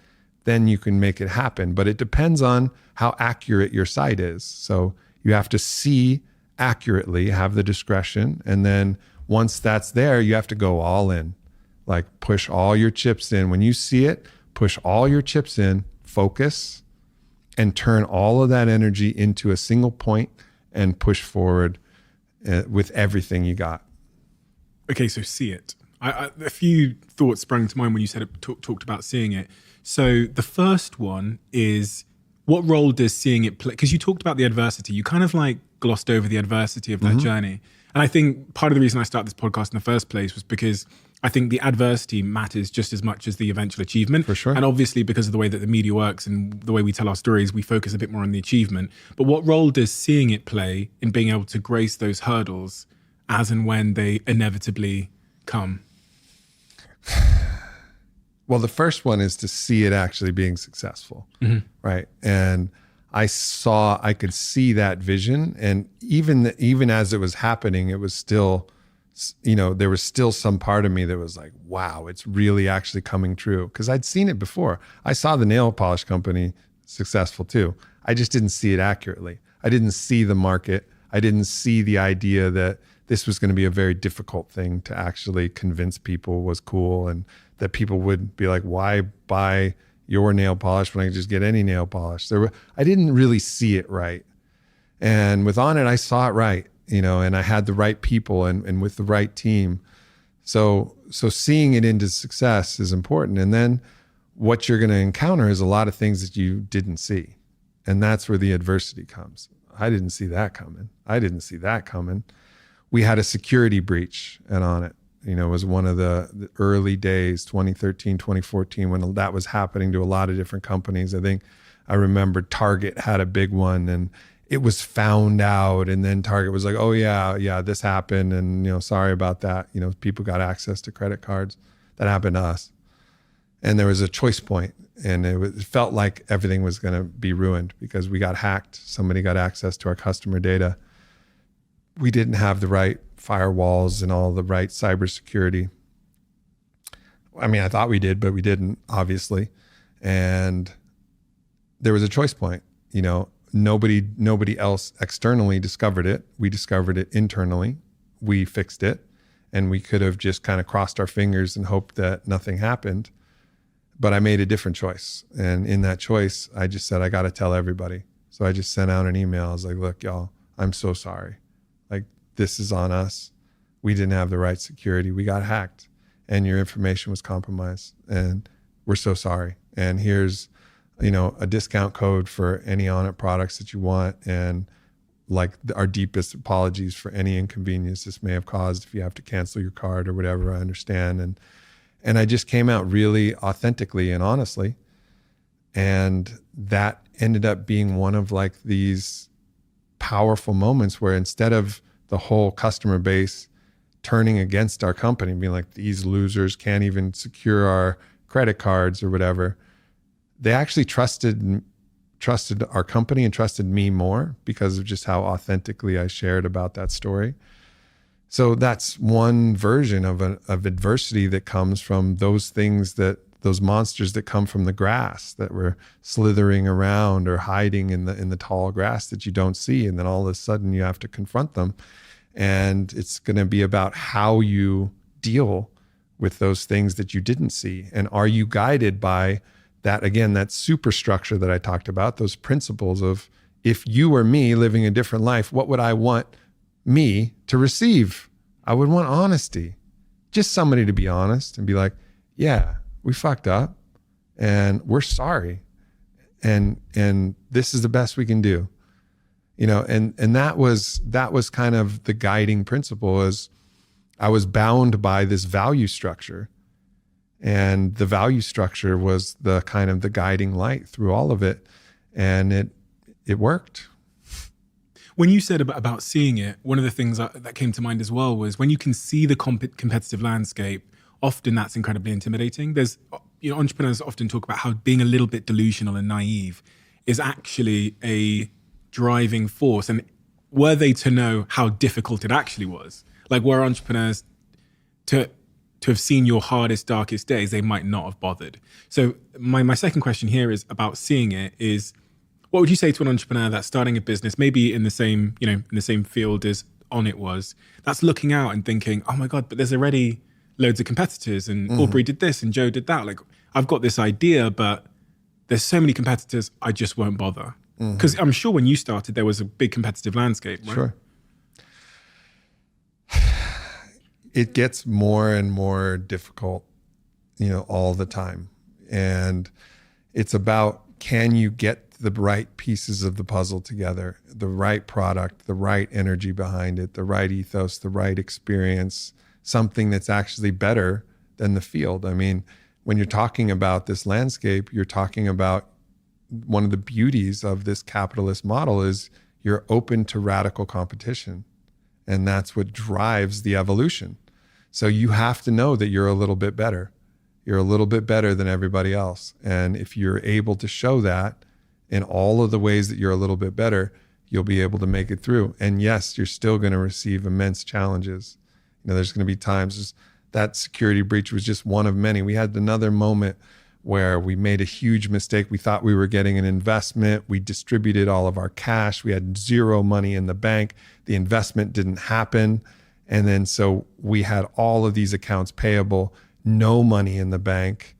then you can make it happen. But it depends on how accurate your sight is. So you have to see accurately, have the discretion. And then once that's there, you have to go all in, like push all your chips in. When you see it, push all your chips in, focus, and turn all of that energy into a single point and push forward with everything you got. Okay, so see it. A few thoughts sprang to mind when you said talked about seeing it. So the first one is, what role does seeing it play? Because you talked about the adversity. You kind of like glossed over the adversity of that journey. And I think part of the reason I started this podcast in the first place was because I think the adversity matters just as much as the eventual achievement. For sure. And obviously, because of the way that the media works and the way we tell our stories, we focus a bit more on the achievement. But what role does seeing it play in being able to grace those hurdles as and when they inevitably come? Well, the first one is to see it actually being successful, right? And I could see that vision. And even as it was happening, it was still, there was still some part of me that was like, wow, it's really actually coming true. Because I'd seen it before. I saw the nail polish company successful too. I just didn't see it accurately. I didn't see the market. I didn't see the idea that this was going to be a very difficult thing to actually convince people was cool, and that people would be like, why buy your nail polish when I can just get any nail polish? I didn't really see it right. And with On It, I saw it right, and I had the right people and with the right team. So seeing it into success is important. And then what you're going to encounter is a lot of things that you didn't see. And that's where the adversity comes. I didn't see that coming. We had a security breach at On It. It was one of the early days, 2013, 2014, when that was happening to a lot of different companies. I remember Target had a big one, and it was found out. And then Target was like, oh yeah, this happened. And, sorry about that. People got access to credit cards. That happened to us. And there was a choice point, and it felt like everything was going to be ruined because we got hacked. Somebody got access to our customer data. We didn't have the right firewalls and all the right cybersecurity. I mean, I thought we did, but we didn't, obviously. And there was a choice point. Nobody else externally discovered it. We discovered it internally. We fixed it, and we could have just kind of crossed our fingers and hoped that nothing happened. But I made a different choice. And in that choice, I just said, I got to tell everybody. So I just sent out an email. I was like, look, y'all, I'm so sorry. Like, this is on us. We didn't have the right security. We got hacked, and your information was compromised, and we're so sorry. And here's, a discount code for any On It products that you want. And like, our deepest apologies for any inconvenience this may have caused if you have to cancel your card or whatever. I understand. And I just came out really authentically and honestly. And that ended up being one of like these powerful moments where instead of the whole customer base turning against our company, being like, these losers can't even secure our credit cards or whatever, they actually trusted our company and trusted me more because of just how authentically I shared about that story. So that's one version of adversity that comes from those things, those monsters that come from the grass that were slithering around or hiding in the tall grass that you don't see. And then all of a sudden you have to confront them. And it's going to be about how you deal with those things that you didn't see. And are you guided by that, again, that superstructure that I talked about, those principles of, if you were me living a different life, what would I want me to receive? I would want honesty. Just somebody to be honest and be like, yeah, we fucked up and we're sorry. And this is the best we can do. And that was kind of the guiding principle. Is I was bound by this value structure, and the value structure was the kind of the guiding light through all of it. And it worked. When you said about seeing it, one of the things that came to mind as well was when you can see the competitive landscape, often that's incredibly intimidating. There's, entrepreneurs often talk about how being a little bit delusional and naive is actually a driving force. And were they to know how difficult it actually was, like were entrepreneurs to have seen your hardest, darkest days, they might not have bothered. So my second question here is about seeing it is, what would you say to an entrepreneur that's starting a business, maybe in the same, in the same field as On It was, that's looking out and thinking, oh my God, but there's already loads of competitors, and Aubrey did this and Joe did that. Like, I've got this idea, but there's so many competitors, I just won't bother. Because I'm sure when you started, there was a big competitive landscape, right? Sure. It gets more and more difficult, all the time. And it's about, can you get the right pieces of the puzzle together, the right product, the right energy behind it, the right ethos, the right experience, something that's actually better than the field. I mean, when you're talking about this landscape, you're talking about one of the beauties of this capitalist model is you're open to radical competition. And that's what drives the evolution. So you have to know that you're a little bit better. You're a little bit better than everybody else. And if you're able to show that in all of the ways that you're a little bit better, you'll be able to make it through. And yes, you're still going to receive immense challenges. There's going to be times that security breach was just one of many. We had another moment where we made a huge mistake. We thought we were getting an investment. We distributed all of our cash. We had zero money in the bank. The investment didn't happen. And then so we had all of these accounts payable, no money in the bank.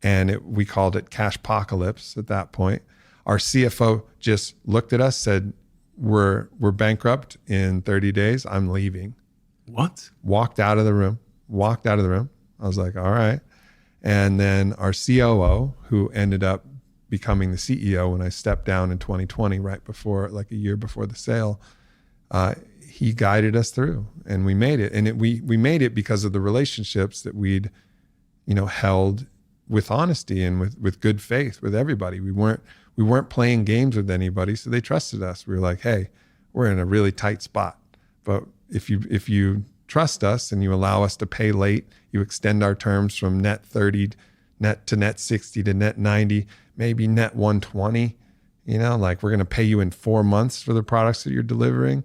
And we called it cash apocalypse at that point. Our CFO just looked at us, said, we're bankrupt in 30 days. I'm leaving. What? Walked out of the room. I was like, all right. And then our COO, who ended up becoming the CEO when I stepped down in 2020, right before, like a year before the sale, he guided us through, and we made it. And we made it because of the relationships that we'd, held with honesty and with good faith with everybody. We weren't playing games with anybody, so they trusted us. We were like, hey, we're in a really tight spot, but if you trust us and you allow us to pay late, you extend our terms from net 30 net to net 60 to net 90, maybe net 120, like we're going to pay you in 4 months for the products that you're delivering.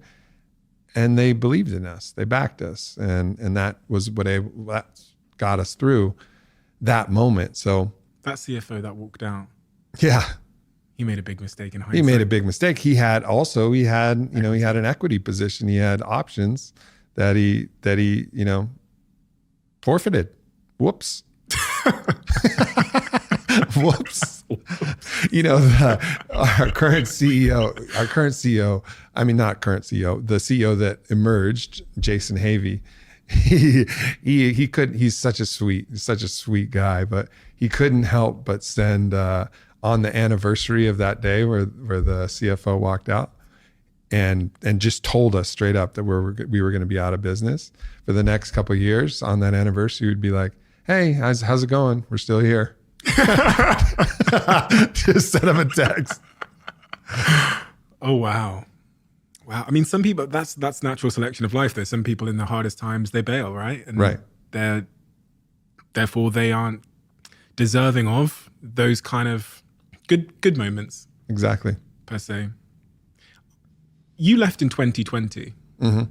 And they believed in us, they backed us. And that was that got us through that moment. So that CFO that walked out. Yeah. He made a big mistake in hindsight. He made a big mistake. He had an equity position. He had options that he forfeited. Whoops. Whoops. Our current CEO, the CEO that emerged, Jason Havey, he couldn't, he's such a sweet guy, but he couldn't help but send, on the anniversary of that day where the CFO walked out, and just told us straight up that we were going to be out of business for the next couple of years. On that anniversary, we'd be like, "Hey, how's it going? We're still here." Just send him a text. Oh wow. I mean, some people, that's natural selection of life. There's some people in the hardest times, they bail, right? And right. Therefore they aren't deserving of those kind of good moments. Exactly. Per se. You left in 2020. Mm-hmm.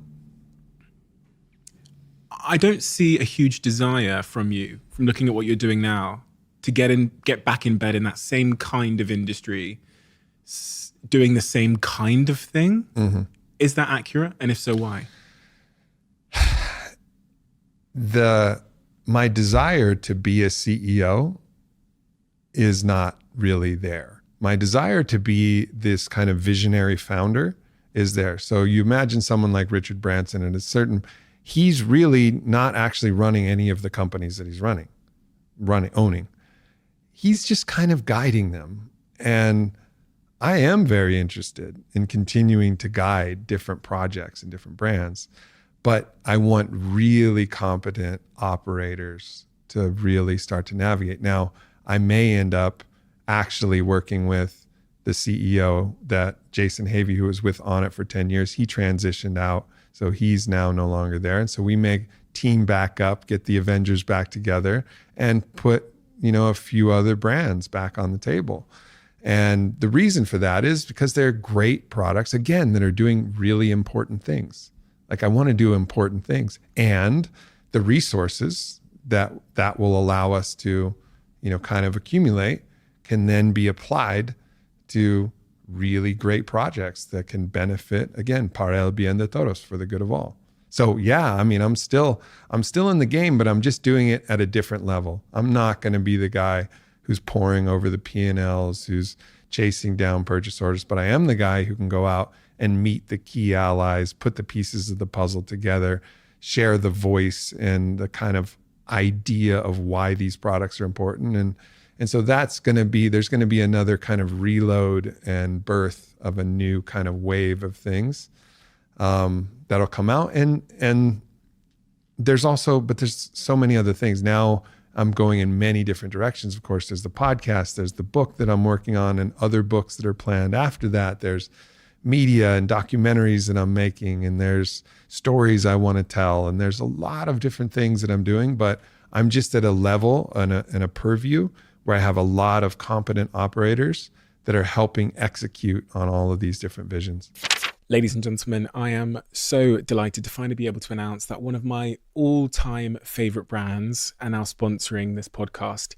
I don't see a huge desire from you, from looking at what you're doing now, to get back in bed in that same kind of industry, doing the same kind of thing. Mm-hmm. Is that accurate? And if so, why? My desire to be a CEO is not really there. My desire to be this kind of visionary founder is there. So you imagine someone like Richard Branson, and he's really not actually running any of the companies that he's owning. He's just kind of guiding them. And I am very interested in continuing to guide different projects and different brands, but I want really competent operators to really start to navigate. Now, I may end up actually working with the CEO that Jason Havey, who was with On It for 10 years, he transitioned out. So he's now no longer there. And so we may team back up, get the Avengers back together, and put, a few other brands back on the table. And the reason for that is because they're great products, again, that are doing really important things. Like, I want to do important things, and the resources that will allow us to, kind of accumulate can then be applied to really great projects that can benefit, again, para el bien de todos, for the good of all. So yeah, I mean, I'm still in the game, but I'm just doing it at a different level. I'm not going to be the guy who's poring over the P&Ls, who's chasing down purchase orders, but I am the guy who can go out and meet the key allies, put the pieces of the puzzle together, share the voice and the kind of idea of why these products are important. And so there's going to be another kind of reload and birth of a new kind of wave of things that'll come out. And there's so many other things. Now I'm going in many different directions. Of course, there's the podcast, there's the book that I'm working on, and other books that are planned after that. There's media and documentaries that I'm making, and there's stories I want to tell. And there's a lot of different things that I'm doing, but I'm just at a level and a purview where I have a lot of competent operators that are helping execute on all of these different visions. Ladies and gentlemen, I am so delighted to finally be able to announce that one of my all-time favorite brands are now sponsoring this podcast,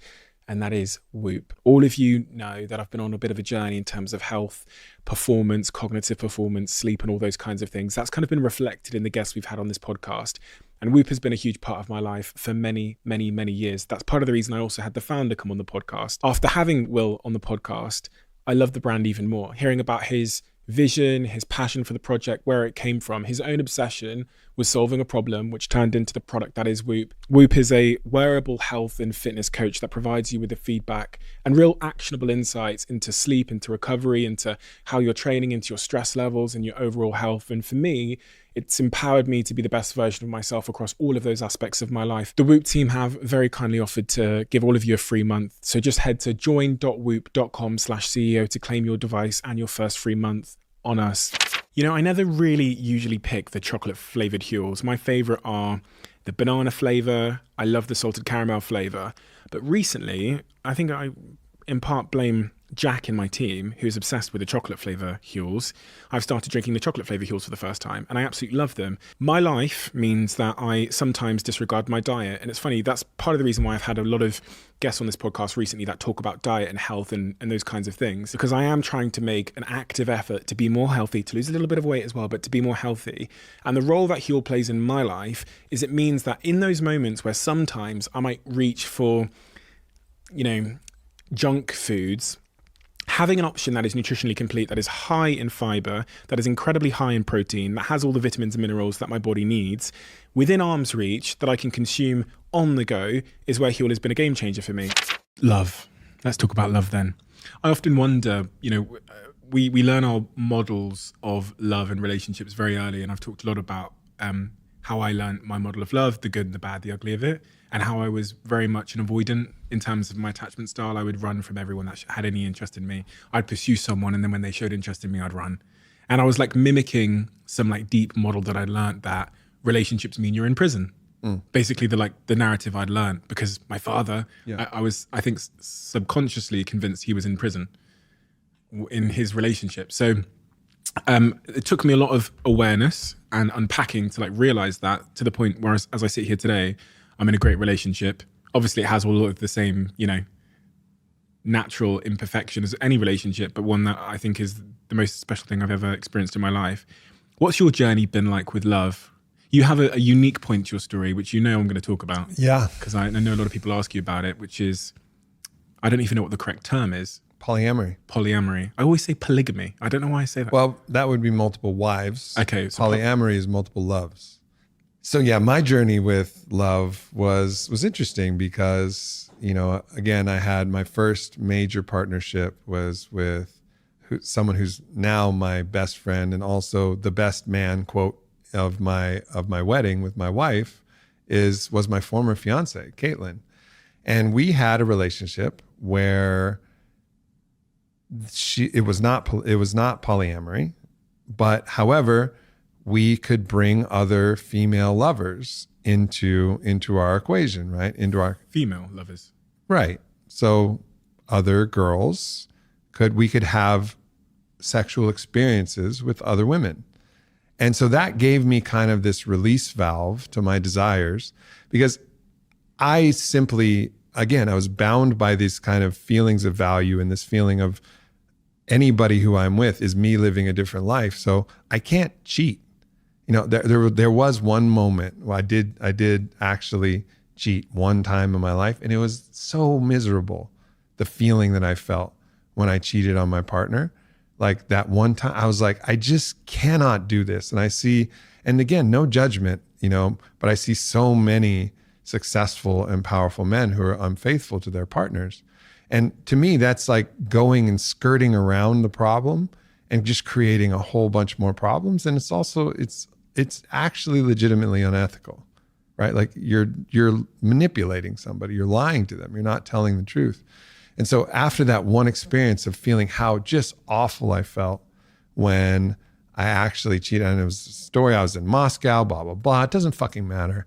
and that is Whoop. All of you know that I've been on a bit of a journey in terms of health, performance, cognitive performance, sleep, and all those kinds of things. That's kind of been reflected in the guests we've had on this podcast. And Whoop has been a huge part of my life for many, many, many years. That's part of the reason I also had the founder come on the podcast. After having Will on the podcast, I love the brand even more. Hearing about his vision, his passion for the project, where it came from. His own obsession was solving a problem, which turned into the product that is Whoop. Whoop is a wearable health and fitness coach that provides you with the feedback and real actionable insights into sleep, into recovery, into how you're training, into your stress levels and your overall health. And for me, it's empowered me to be the best version of myself across all of those aspects of my life. The Whoop team have very kindly offered to give all of you a free month. So just head to join.whoop.com/CEO to claim your device and your first free month on us. You know, I never really usually pick the chocolate flavored Huels. My favorite are the banana flavor. I love the salted caramel flavor. But recently, I think I in part blame Jack in my team, who's obsessed with the chocolate flavor Huels. I've started drinking the chocolate flavor Huels for the first time, and I absolutely love them. My life means that I sometimes disregard my diet. And it's funny, that's part of the reason why I've had a lot of guests on this podcast recently that talk about diet and health and those kinds of things, because I am trying to make an active effort to be more healthy, to lose a little bit of weight as well, but to be more healthy. And the role that Huel plays in my life is it means that in those moments where sometimes I might reach for, junk foods, having an option that is nutritionally complete, that is high in fiber, that is incredibly high in protein, that has all the vitamins and minerals that my body needs, within arm's reach, that I can consume on the go, is where Huel has been a game changer for me. Love. Let's talk about love then. I often wonder, we learn our models of love and relationships very early, and I've talked a lot about how I learned my model of love, the good and the bad, the ugly of it, and how I was very much an avoidant in terms of my attachment style. I would run from everyone that had any interest in me. I'd pursue someone, and then when they showed interest in me, I'd run. And I was like mimicking some like deep model that I'd learned, that relationships mean you're in prison. Basically the narrative I'd learned, because my father, I was, I think, subconsciously convinced he was in prison in his relationship. So it took me a lot of awareness and unpacking to like realize that, to the point where as I sit here today, I'm in a great relationship. Obviously it has all of the same, natural imperfection as any relationship, but one that I think is the most special thing I've ever experienced in my life. What's your journey been like with love? You have a unique point to your story, which I'm going to talk about. Yeah. Because I know a lot of people ask you about it, which is, I don't even know what the correct term is. Polyamory. I always say polygamy. I don't know why I say that. Well, that would be multiple wives. Okay. So polyamory is multiple loves. So yeah, my journey with love was interesting because, again, I had my first major partnership was with someone who's now my best friend and also the best man, quote, of my wedding with my wife was my former fiance, Caitlin. And we had a relationship where it was not polyamory, but however, we could bring other female lovers into our equation, right? Into our female lovers. Right. So other girls we could have sexual experiences with other women. And so that gave me kind of this release valve to my desires, because I simply, again, I was bound by these kind of feelings of value and this feeling of anybody who I'm with is me living a different life. So I can't cheat. There was one moment where I did actually cheat one time in my life, and it was so miserable, the feeling that I felt when I cheated on my partner. Like that one time, I was like, I just cannot do this. And again, no judgment, but I see so many successful and powerful men who are unfaithful to their partners. And to me, that's like going and skirting around the problem and just creating a whole bunch more problems. And it's actually legitimately unethical, right? Like you're manipulating somebody, you're lying to them, you're not telling the truth. And so after that one experience of feeling how just awful I felt when I actually cheated, and it was a story, I was in Moscow, blah, blah, blah. It doesn't fucking matter.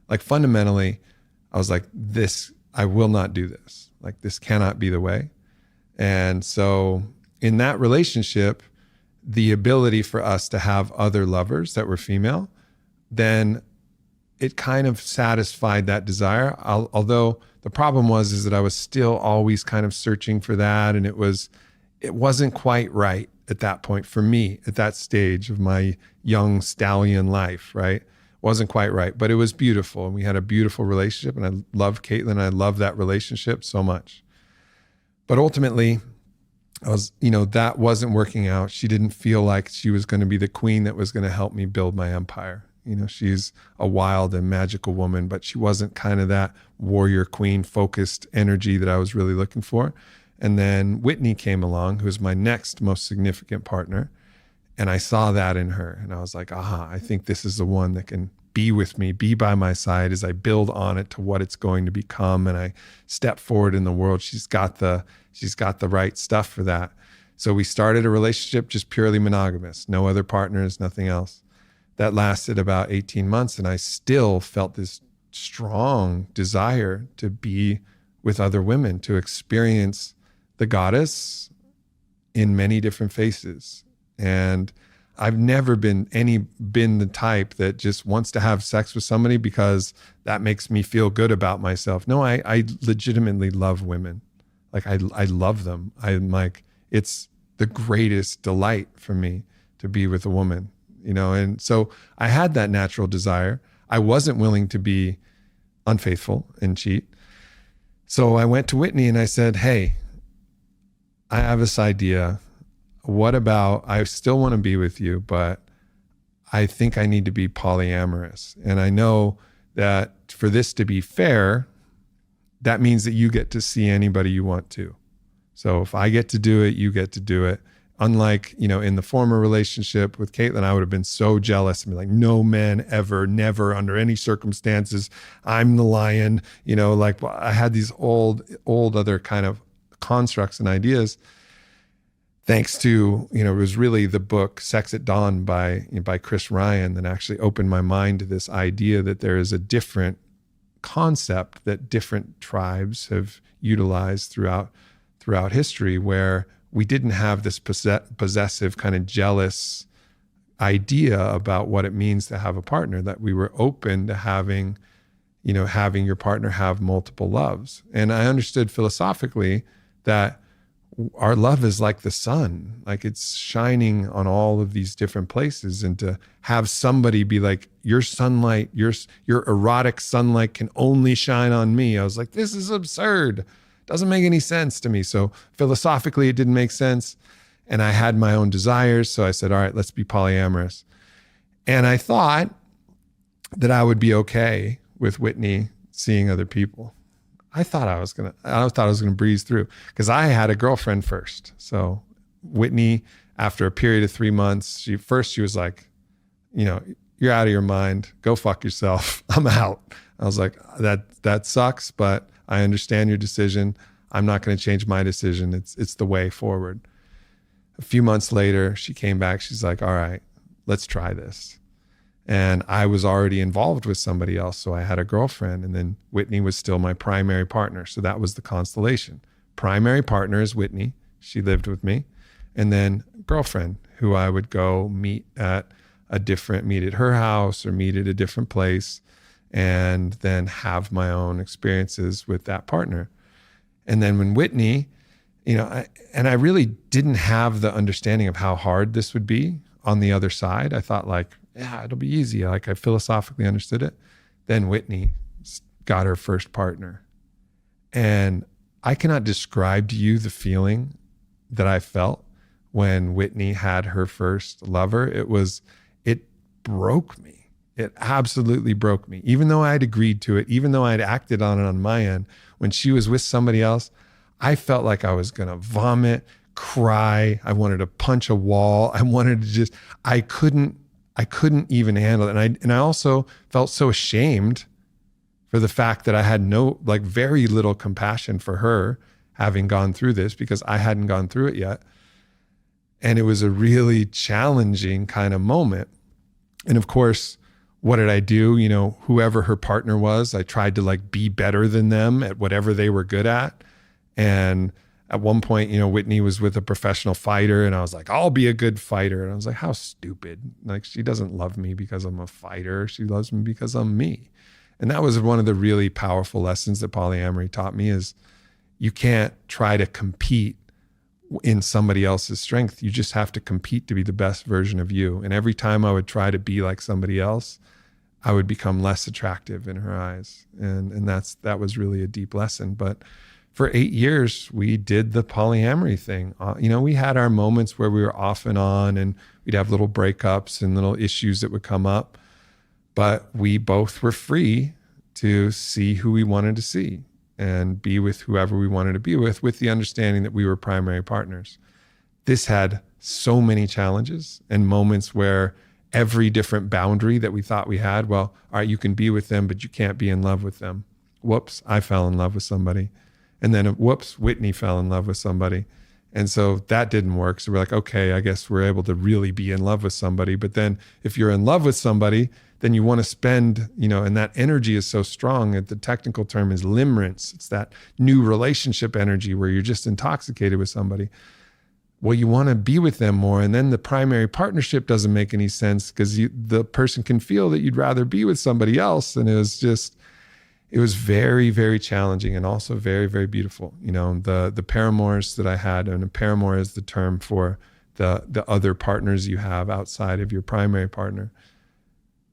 Like fundamentally, I was like, I will not do this. Like this cannot be the way. And so in that relationship, the ability for us to have other lovers that were female, then it kind of satisfied that desire. Although the problem is that I was still always kind of searching for that, and it wasn't quite right at that point for me at that stage of my young stallion life, right? Wasn't quite right, but it was beautiful. And we had a beautiful relationship, and I love Caitlin. I love that relationship so much. But ultimately, that wasn't working out. She didn't feel like she was going to be the queen that was going to help me build my empire. She's a wild and magical woman, but she wasn't kind of that warrior queen focused energy that I was really looking for. And then Whitney came along, who was my next most significant partner. And I saw that in her. And I was like, aha, I think this is the one that can be with me, be by my side as I build on it to what it's going to become. And I step forward in the world. She's got the right stuff for that. So we started a relationship just purely monogamous, no other partners, nothing else. That lasted about 18 months. And I still felt this strong desire to be with other women, to experience the goddess in many different faces. And I've never been the type that just wants to have sex with somebody because that makes me feel good about myself. No, I legitimately love women. Like I love them. I'm like, it's the greatest delight for me to be with a woman, and so I had that natural desire. I wasn't willing to be unfaithful and cheat. So I went to Whitney and I said, hey, I have this idea. What about, I still want to be with you, but I think I need to be polyamorous. And I know that for this to be fair, that means that you get to see anybody you want to. So if I get to do it, you get to do it. Unlike, in the former relationship with Caitlin, I would have been so jealous and be like, no man ever, never, under any circumstances, I'm the lion. Like I had these old other kind of constructs and ideas. Thanks to, it was really the book Sex at Dawn by Chris Ryan that actually opened my mind to this idea that there is a different concept that different tribes have utilized throughout history, where we didn't have this possessive kind of jealous idea about what it means to have a partner, that we were open to having your partner have multiple loves. And I understood philosophically that our love is like the sun, like it's shining on all of these different places. And to have somebody be like, your sunlight, your erotic sunlight can only shine on me. I was like, this is absurd. Doesn't make any sense to me. So philosophically, it didn't make sense. And I had my own desires. So I said, all right, let's be polyamorous. And I thought that I would be okay with Whitney seeing other people. I thought I was gonna breeze through because I had a girlfriend first. So Whitney, after a period of 3 months, she was like, you're out of your mind. Go fuck yourself. I'm out. I was like, that sucks, but I understand your decision. I'm not going to change my decision. It's the way forward. A few months later, she came back. She's like, all right, let's try this. And I was already involved with somebody else. So I had a girlfriend, and then Whitney was still my primary partner. So that was the constellation. Primary partner is Whitney. She lived with me. And then girlfriend, who I would go meet at her house or meet at a different place, and then have my own experiences with that partner. And then when Whitney, I really didn't have the understanding of how hard this would be on the other side. I thought like, yeah, it'll be easy. Like I philosophically understood it. Then Whitney got her first partner. And I cannot describe to you the feeling that I felt when Whitney had her first lover. It broke me. It absolutely broke me. Even though I'd agreed to it, even though I'd acted on it on my end, when she was with somebody else, I felt like I was going to vomit, cry. I wanted to punch a wall. I wanted to I couldn't even handle it. And I also felt so ashamed for the fact that I had very little compassion for her having gone through this, because I hadn't gone through it yet. And it was a really challenging kind of moment. And of course, what did I do? Whoever her partner was, I tried to be better than them at whatever they were good at. And At one point, Whitney was with a professional fighter, and I was like, I'll be a good fighter. And I was like, how stupid. Like, she doesn't love me because I'm a fighter. She loves me because I'm me. And that was one of the really powerful lessons that polyamory taught me, is you can't try to compete in somebody else's strength. You just have to compete to be the best version of you. And every time I would try to be like somebody else, I would become less attractive in her eyes. And that was really a deep lesson. But for 8 years, we did the polyamory thing. We had our moments where we were off and on, and we'd have little breakups and little issues that would come up. But we both were free to see who we wanted to see and be with whoever we wanted to be with the understanding that we were primary partners. This had so many challenges and moments where every different boundary that we thought we had, well, all right, you can be with them, but you can't be in love with them. Whoops, I fell in love with somebody. And then whoops, Whitney fell in love with somebody. And so that didn't work. So we're like, okay, I guess we're able to really be in love with somebody. But then if you're in love with somebody, then you want to spend, and that energy is so strong that the technical term is limerence. It's that new relationship energy where you're just intoxicated with somebody. Well, you want to be with them more. And then the primary partnership doesn't make any sense because the person can feel that you'd rather be with somebody else. And it was very, very challenging and also very, very beautiful. The paramours that I had, and a paramour is the term for the other partners you have outside of your primary partner.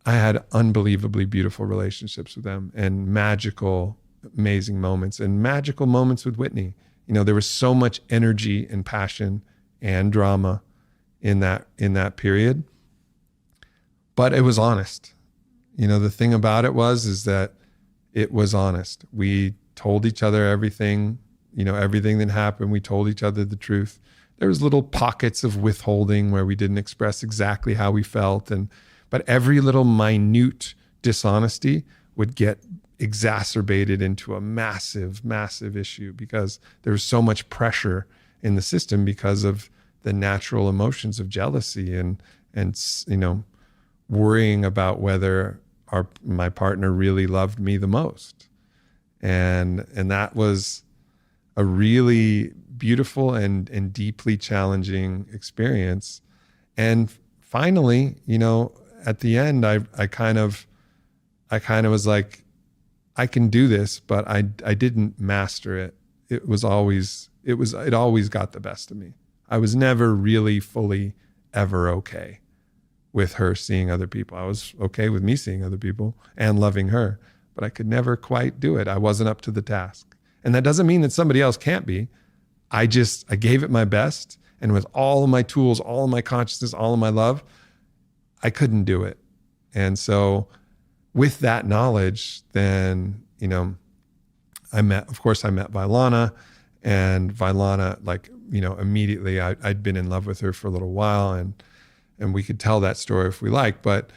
I had unbelievably beautiful relationships with them and magical, amazing moments, and magical moments with Whitney. There was so much energy and passion and drama in that period, but it was honest. The thing about it is that it was honest. We told each other everything, everything that happened. We told each other the truth. There was little pockets of withholding where we didn't express exactly how we felt, but every little minute dishonesty would get exacerbated into a massive, massive issue because there was so much pressure in the system because of the natural emotions of jealousy and worrying about whether my partner really loved me the most. And that was a really beautiful and deeply challenging experience. And finally, at the end, I kind of was like, I can do this, but I didn't master it. It always got the best of me. I was never really fully ever okay with her seeing other people. I was okay with me seeing other people and loving her, but I could never quite do it. I wasn't up to the task. And that doesn't mean that somebody else can't be. I gave it my best, and with all of my tools, all of my consciousness, all of my love, I couldn't do it. And so with that knowledge, then, I met Vailana, and Vailana, immediately I'd been in love with her for a little while, and we could tell that story if we like, but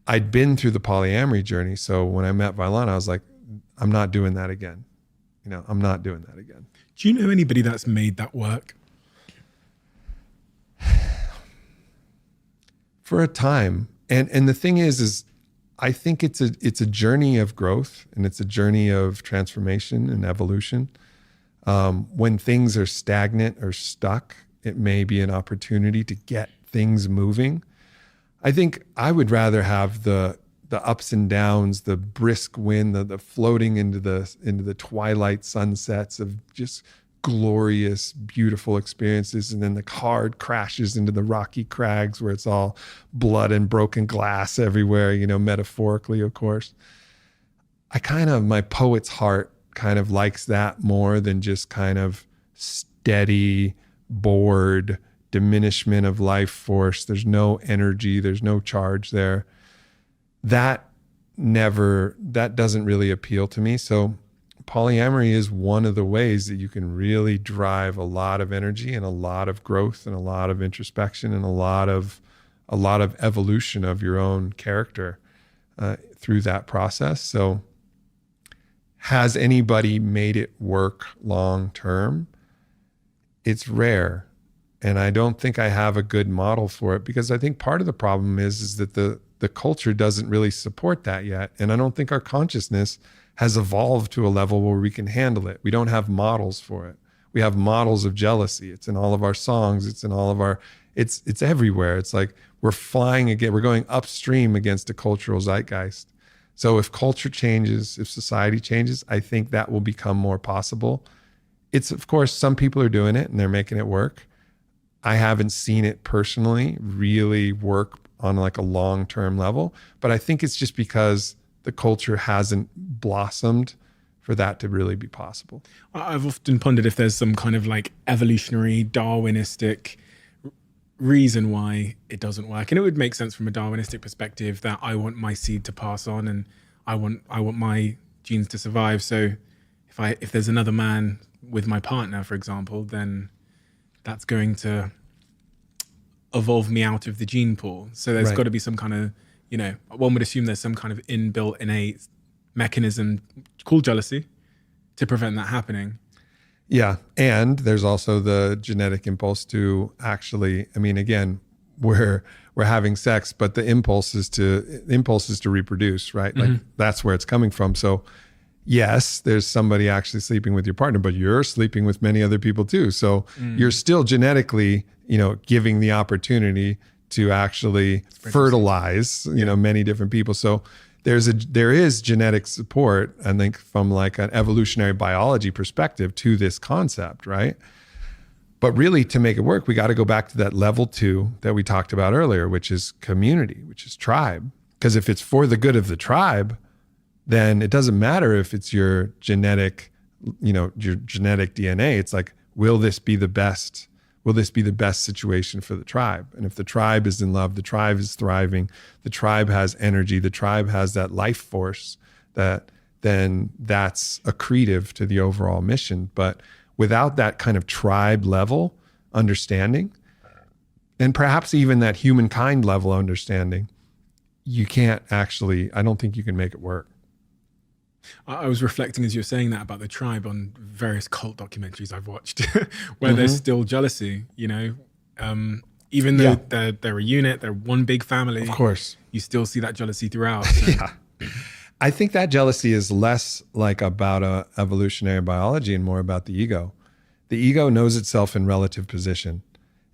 I'd been through the polyamory journey. So when I met Vailana, I was like, I'm not doing that again. I'm not doing that again. Do you know anybody that's made that work? For a time. And the thing is I think it's a journey of growth, and it's a journey of transformation and evolution. When things are stagnant or stuck, it may be an opportunity to get things moving. I think I would rather have the ups and downs, the brisk wind, the floating into the twilight sunsets of just glorious, beautiful experiences, and then the hard crashes into the rocky crags where it's all blood and broken glass everywhere, metaphorically, of course. My poet's heart kind of likes that more than just kind of steady, bored diminishment of life force. There's no energy, there's no charge there. That doesn't really appeal to me. So polyamory is one of the ways that you can really drive a lot of energy and a lot of growth and a lot of introspection and a lot of evolution of your own character through that process. So has anybody made it work long term? It's rare. And I don't think I have a good model for it, because I think part of the problem is that the culture doesn't really support that yet. And I don't think our consciousness has evolved to a level where we can handle it. We don't have models for it. We have models of jealousy. It's in all of our songs. It's in all of our, it's everywhere. It's like we're flying again. We're going upstream against a cultural zeitgeist. So if culture changes, if society changes, I think that will become more possible. It's, of course, some people are doing it and they're making it work. I haven't seen it personally really work on like a long-term level, but I think it's just because the culture hasn't blossomed for that to really be possible. I've often pondered if there's some kind of like evolutionary Darwinistic reason why it doesn't work. And it would make sense from a Darwinistic perspective that I want my seed to pass on and I want my genes to survive. So if there's another man with my partner, for example, then that's going to evolve me out of the gene pool. So there's got to be some kind of, one would assume there's some kind of inbuilt innate mechanism called jealousy to prevent that happening. Yeah. And there's also the genetic impulse to actually, I mean, again, we're having sex, but the impulse is to reproduce, right? Like that's where it's coming from. So yes, there's somebody actually sleeping with your partner, but you're sleeping with many other people too. So you're still genetically, giving the opportunity to actually fertilize, many different people. So there is genetic support, I think, from like an evolutionary biology perspective to this concept, right? But really, to make it work, we got to go back to that level 2 that we talked about earlier, which is community, which is tribe. Because if it's for the good of the tribe, then it doesn't matter if it's your genetic DNA. It's like, will this be the best? Will this be the best situation for the tribe? And if the tribe is in love, the tribe is thriving, the tribe has energy, the tribe has that life force, then that's accretive to the overall mission. But without that kind of tribe level understanding, and perhaps even that humankind level understanding, you can't actually, I don't think you can make it work. I was reflecting as you were saying that about the tribe on various cult documentaries I've watched where there's still jealousy, even though they're a unit, they're one big family. Of course. You still see that jealousy throughout. So. Yeah. I think that jealousy is less like about evolutionary biology and more about the ego. The ego knows itself in relative position.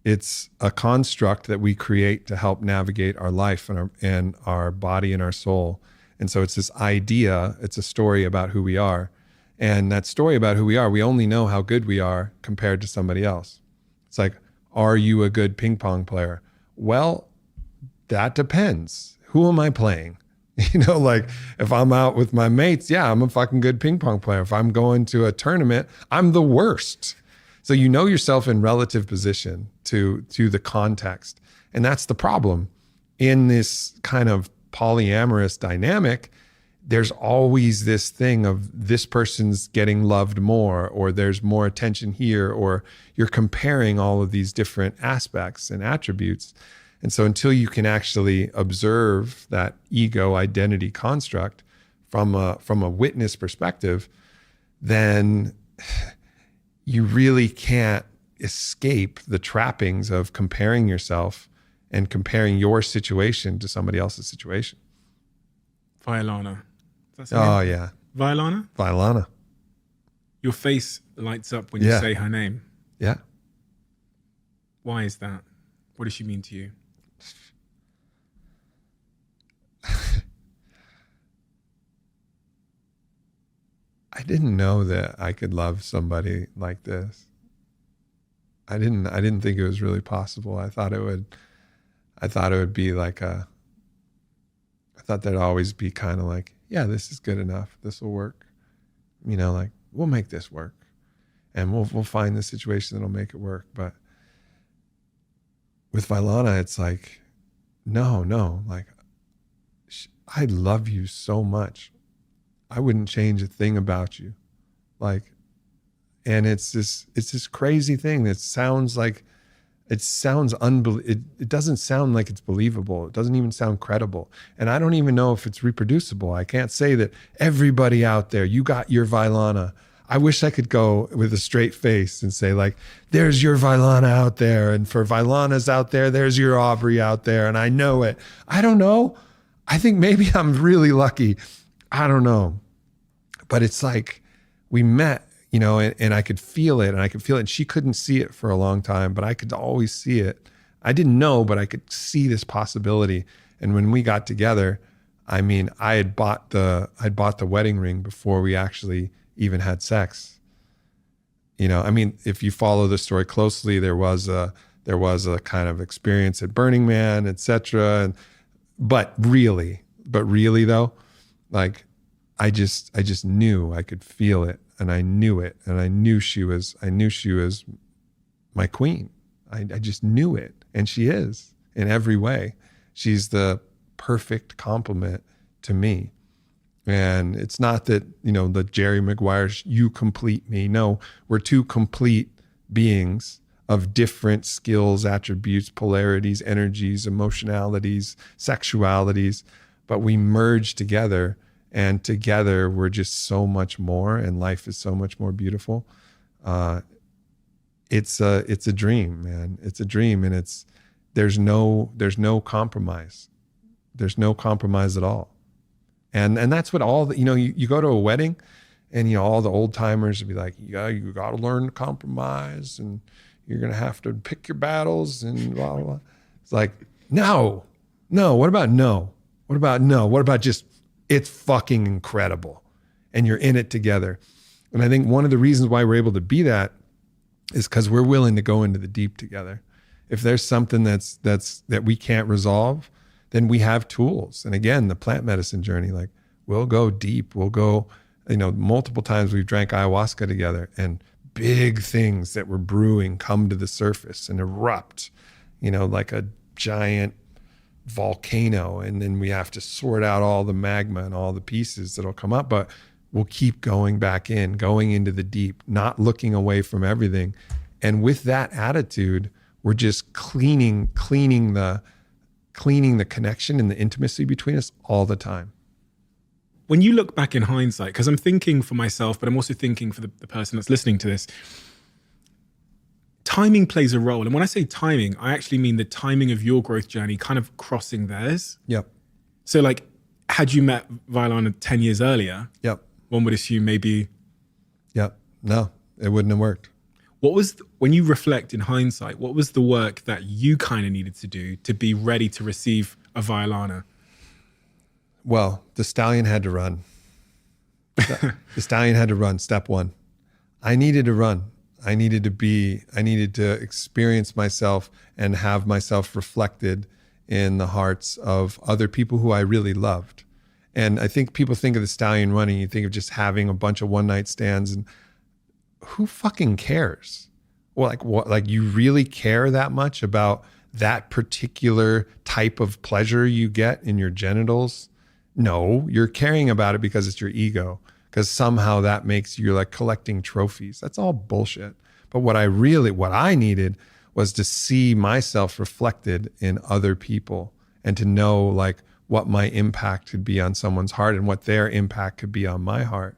It's a construct that we create to help navigate our life and our body and our soul. And so it's this idea, it's a story about who we are. And that story about who we are, we only know how good we are compared to somebody else. It's like, are you a good ping pong player? Well, that depends. Who am I playing? Like if I'm out with my mates, yeah, I'm a fucking good ping pong player. If I'm going to a tournament, I'm the worst. So you know yourself in relative position to the context. And that's the problem. In this kind of polyamorous dynamic, there's always this thing of this person's getting loved more, or there's more attention here, or you're comparing all of these different aspects and attributes. And so until you can actually observe that ego identity construct from a witness perspective, then you really can't escape the trappings of comparing yourself and comparing your situation to somebody else's situation. Violana. Oh, yeah. Violana? Violana. Your face lights up when you say her name. Yeah. Why is that? What does she mean to you? I didn't know that I could love somebody like this. I didn't think it was really possible. I thought it would be like I thought there'd always be kind of like, yeah, this is good enough. This will work. Like we'll make this work, and we'll find the situation that'll make it work. But with Vailana, it's like, no, like I love you so much. I wouldn't change a thing about you. Like, and it's this crazy thing that sounds like, it doesn't sound like it's believable. It doesn't even sound credible. And I don't even know if it's reproducible. I can't say that everybody out there, you got your Vailana. I wish I could go with a straight face and say like, there's your Vailana out there. And for Vailanas out there, there's your Aubrey out there. And I know it. I don't know. I think maybe I'm really lucky. I don't know. But it's like we met, and I could feel it, and she couldn't see it for a long time, but I could always see it. I didn't know, but I could see this possibility. And when we got together, I mean, I'd bought the wedding ring before we actually even had sex. I mean, if you follow the story closely, there was a kind of experience at Burning Man, etc. But really though, like I just knew, I could feel it, and I knew it, and I knew she was my queen. I just knew it, and she is in every way. She's the perfect complement to me. And it's not that, the Jerry Maguire's "you complete me." No, we're two complete beings of different skills, attributes, polarities, energies, emotionalities, sexualities, but we merge together, and together we're just so much more, and life is so much more beautiful. It's a dream, man. It's a dream, and there's no compromise. There's no compromise at all. And that's what all the, you go to a wedding, and all the old timers would be like, yeah, you got to learn to compromise, and you're going to have to pick your battles, and blah, blah, blah. It's like, no. What about no? What about just, it's fucking incredible, and you're in it together. And I think one of the reasons why we're able to be that is because we're willing to go into the deep together. If there's something that we can't resolve, then we have tools. And again, the plant medicine journey, like we'll go deep. We'll go, multiple times we've drank ayahuasca together, and big things that were brewing come to the surface and erupt, like a giant volcano. And then we have to sort out all the magma and all the pieces that'll come up, but we'll keep going back in, going into the deep, not looking away from everything. And with that attitude, we're just cleaning the connection and the intimacy between us all the time. When you look back in hindsight, because I'm thinking for myself, but I'm also thinking for the person that's listening to this, timing plays a role. And when I say timing, I actually mean the timing of your growth journey kind of crossing theirs. Yep. So like, had you met Vailana 10 years earlier, yep, one would assume maybe... Yep. No, it wouldn't have worked. What was, when you reflect in hindsight, what was the work that you kind of needed to do to be ready to receive a Vailana? Well, the stallion had to run. The stallion had to run, step one. I needed to run. I needed to experience myself and have myself reflected in the hearts of other people who I really loved. And I think people think of the stallion running, you think of just having a bunch of one night stands, and who fucking cares? Well, like what, like you really care that much about that particular type of pleasure you get in your genitals? No, you're caring about it because it's your ego, because somehow that makes you like collecting trophies. That's all bullshit. But what I needed was to see myself reflected in other people, and to know like what my impact could be on someone's heart and what their impact could be on my heart.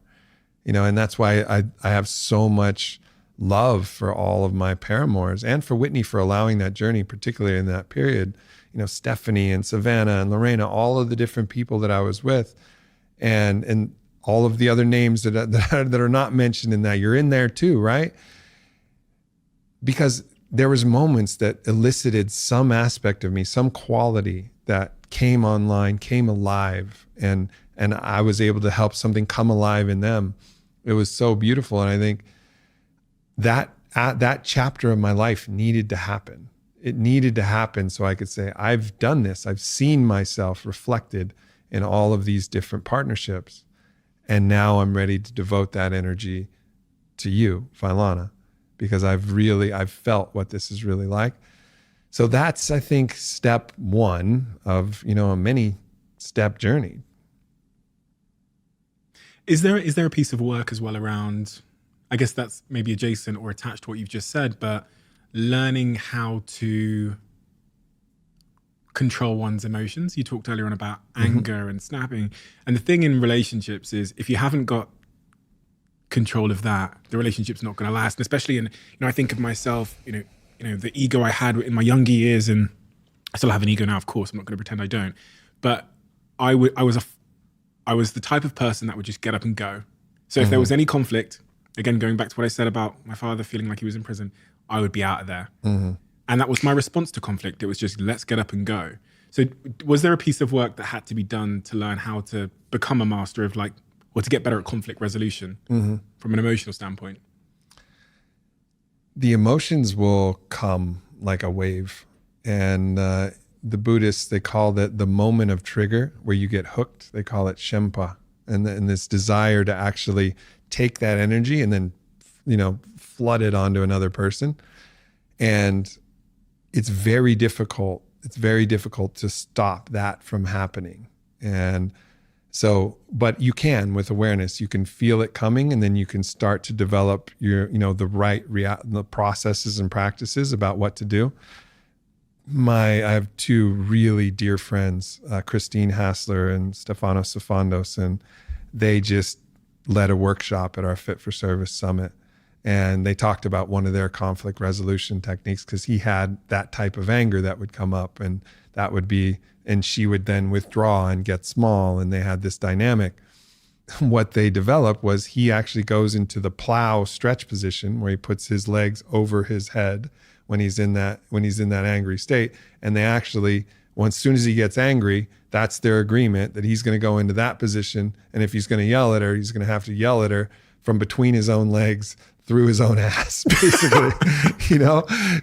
And that's why I have so much love for all of my paramours, and for Whitney for allowing that journey, particularly in that period. Stephanie and Savannah and Lorena, all of the different people that I was with, and all of the other names that are not mentioned in that. You're in there too, right? Because there was moments that elicited some aspect of me, some quality that came online, came alive, and I was able to help something come alive in them. It was so beautiful. And I think that chapter of my life needed to happen. It needed to happen so I could say, I've done this. I've seen myself reflected in all of these different partnerships. And now I'm ready to devote that energy to you, Vailana, because I've felt what this is really like. So that's, I think, step one of, a many step journey. Is there a piece of work as well around, I guess that's maybe adjacent or attached to what you've just said, but learning how to control one's emotions? You talked earlier on about anger and snapping. And the thing in relationships is, if you haven't got control of that, the relationship's not going to last. And especially in, I think of myself, the ego I had in my younger years, and I still have an ego now, of course, I'm not going to pretend I don't, but I was the type of person that would just get up and go. So if there was any conflict, again, going back to what I said about my father feeling like he was in prison, I would be out of there. And that was my response to conflict. It was just, let's get up and go. So was there a piece of work that had to be done to learn how to become a master of like, or to get better at conflict resolution from an emotional standpoint? The emotions will come like a wave. And the Buddhists, they call that the moment of trigger where you get hooked. They call it Shempa. And this desire to actually take that energy and then, flood it onto another person. And it's very difficult. It's very difficult to stop that from happening. And so, but you can, with awareness, you can feel it coming, and then you can start to develop your, the processes and practices about what to do. I have two really dear friends, Christine Hassler and Stefano Sifandos, and they just led a workshop at our Fit for Service Summit. And they talked about one of their conflict resolution techniques, because he had that type of anger that would come up, and that would be, and she would then withdraw and get small, and they had this dynamic. What they developed was he actually goes into the plow stretch position where he puts his legs over his head when he's in that angry state. And they actually, as soon as he gets angry, that's their agreement that he's going to go into that position. And if he's going to yell at her, he's going to have to yell at her from between his own legs through his own ass, basically,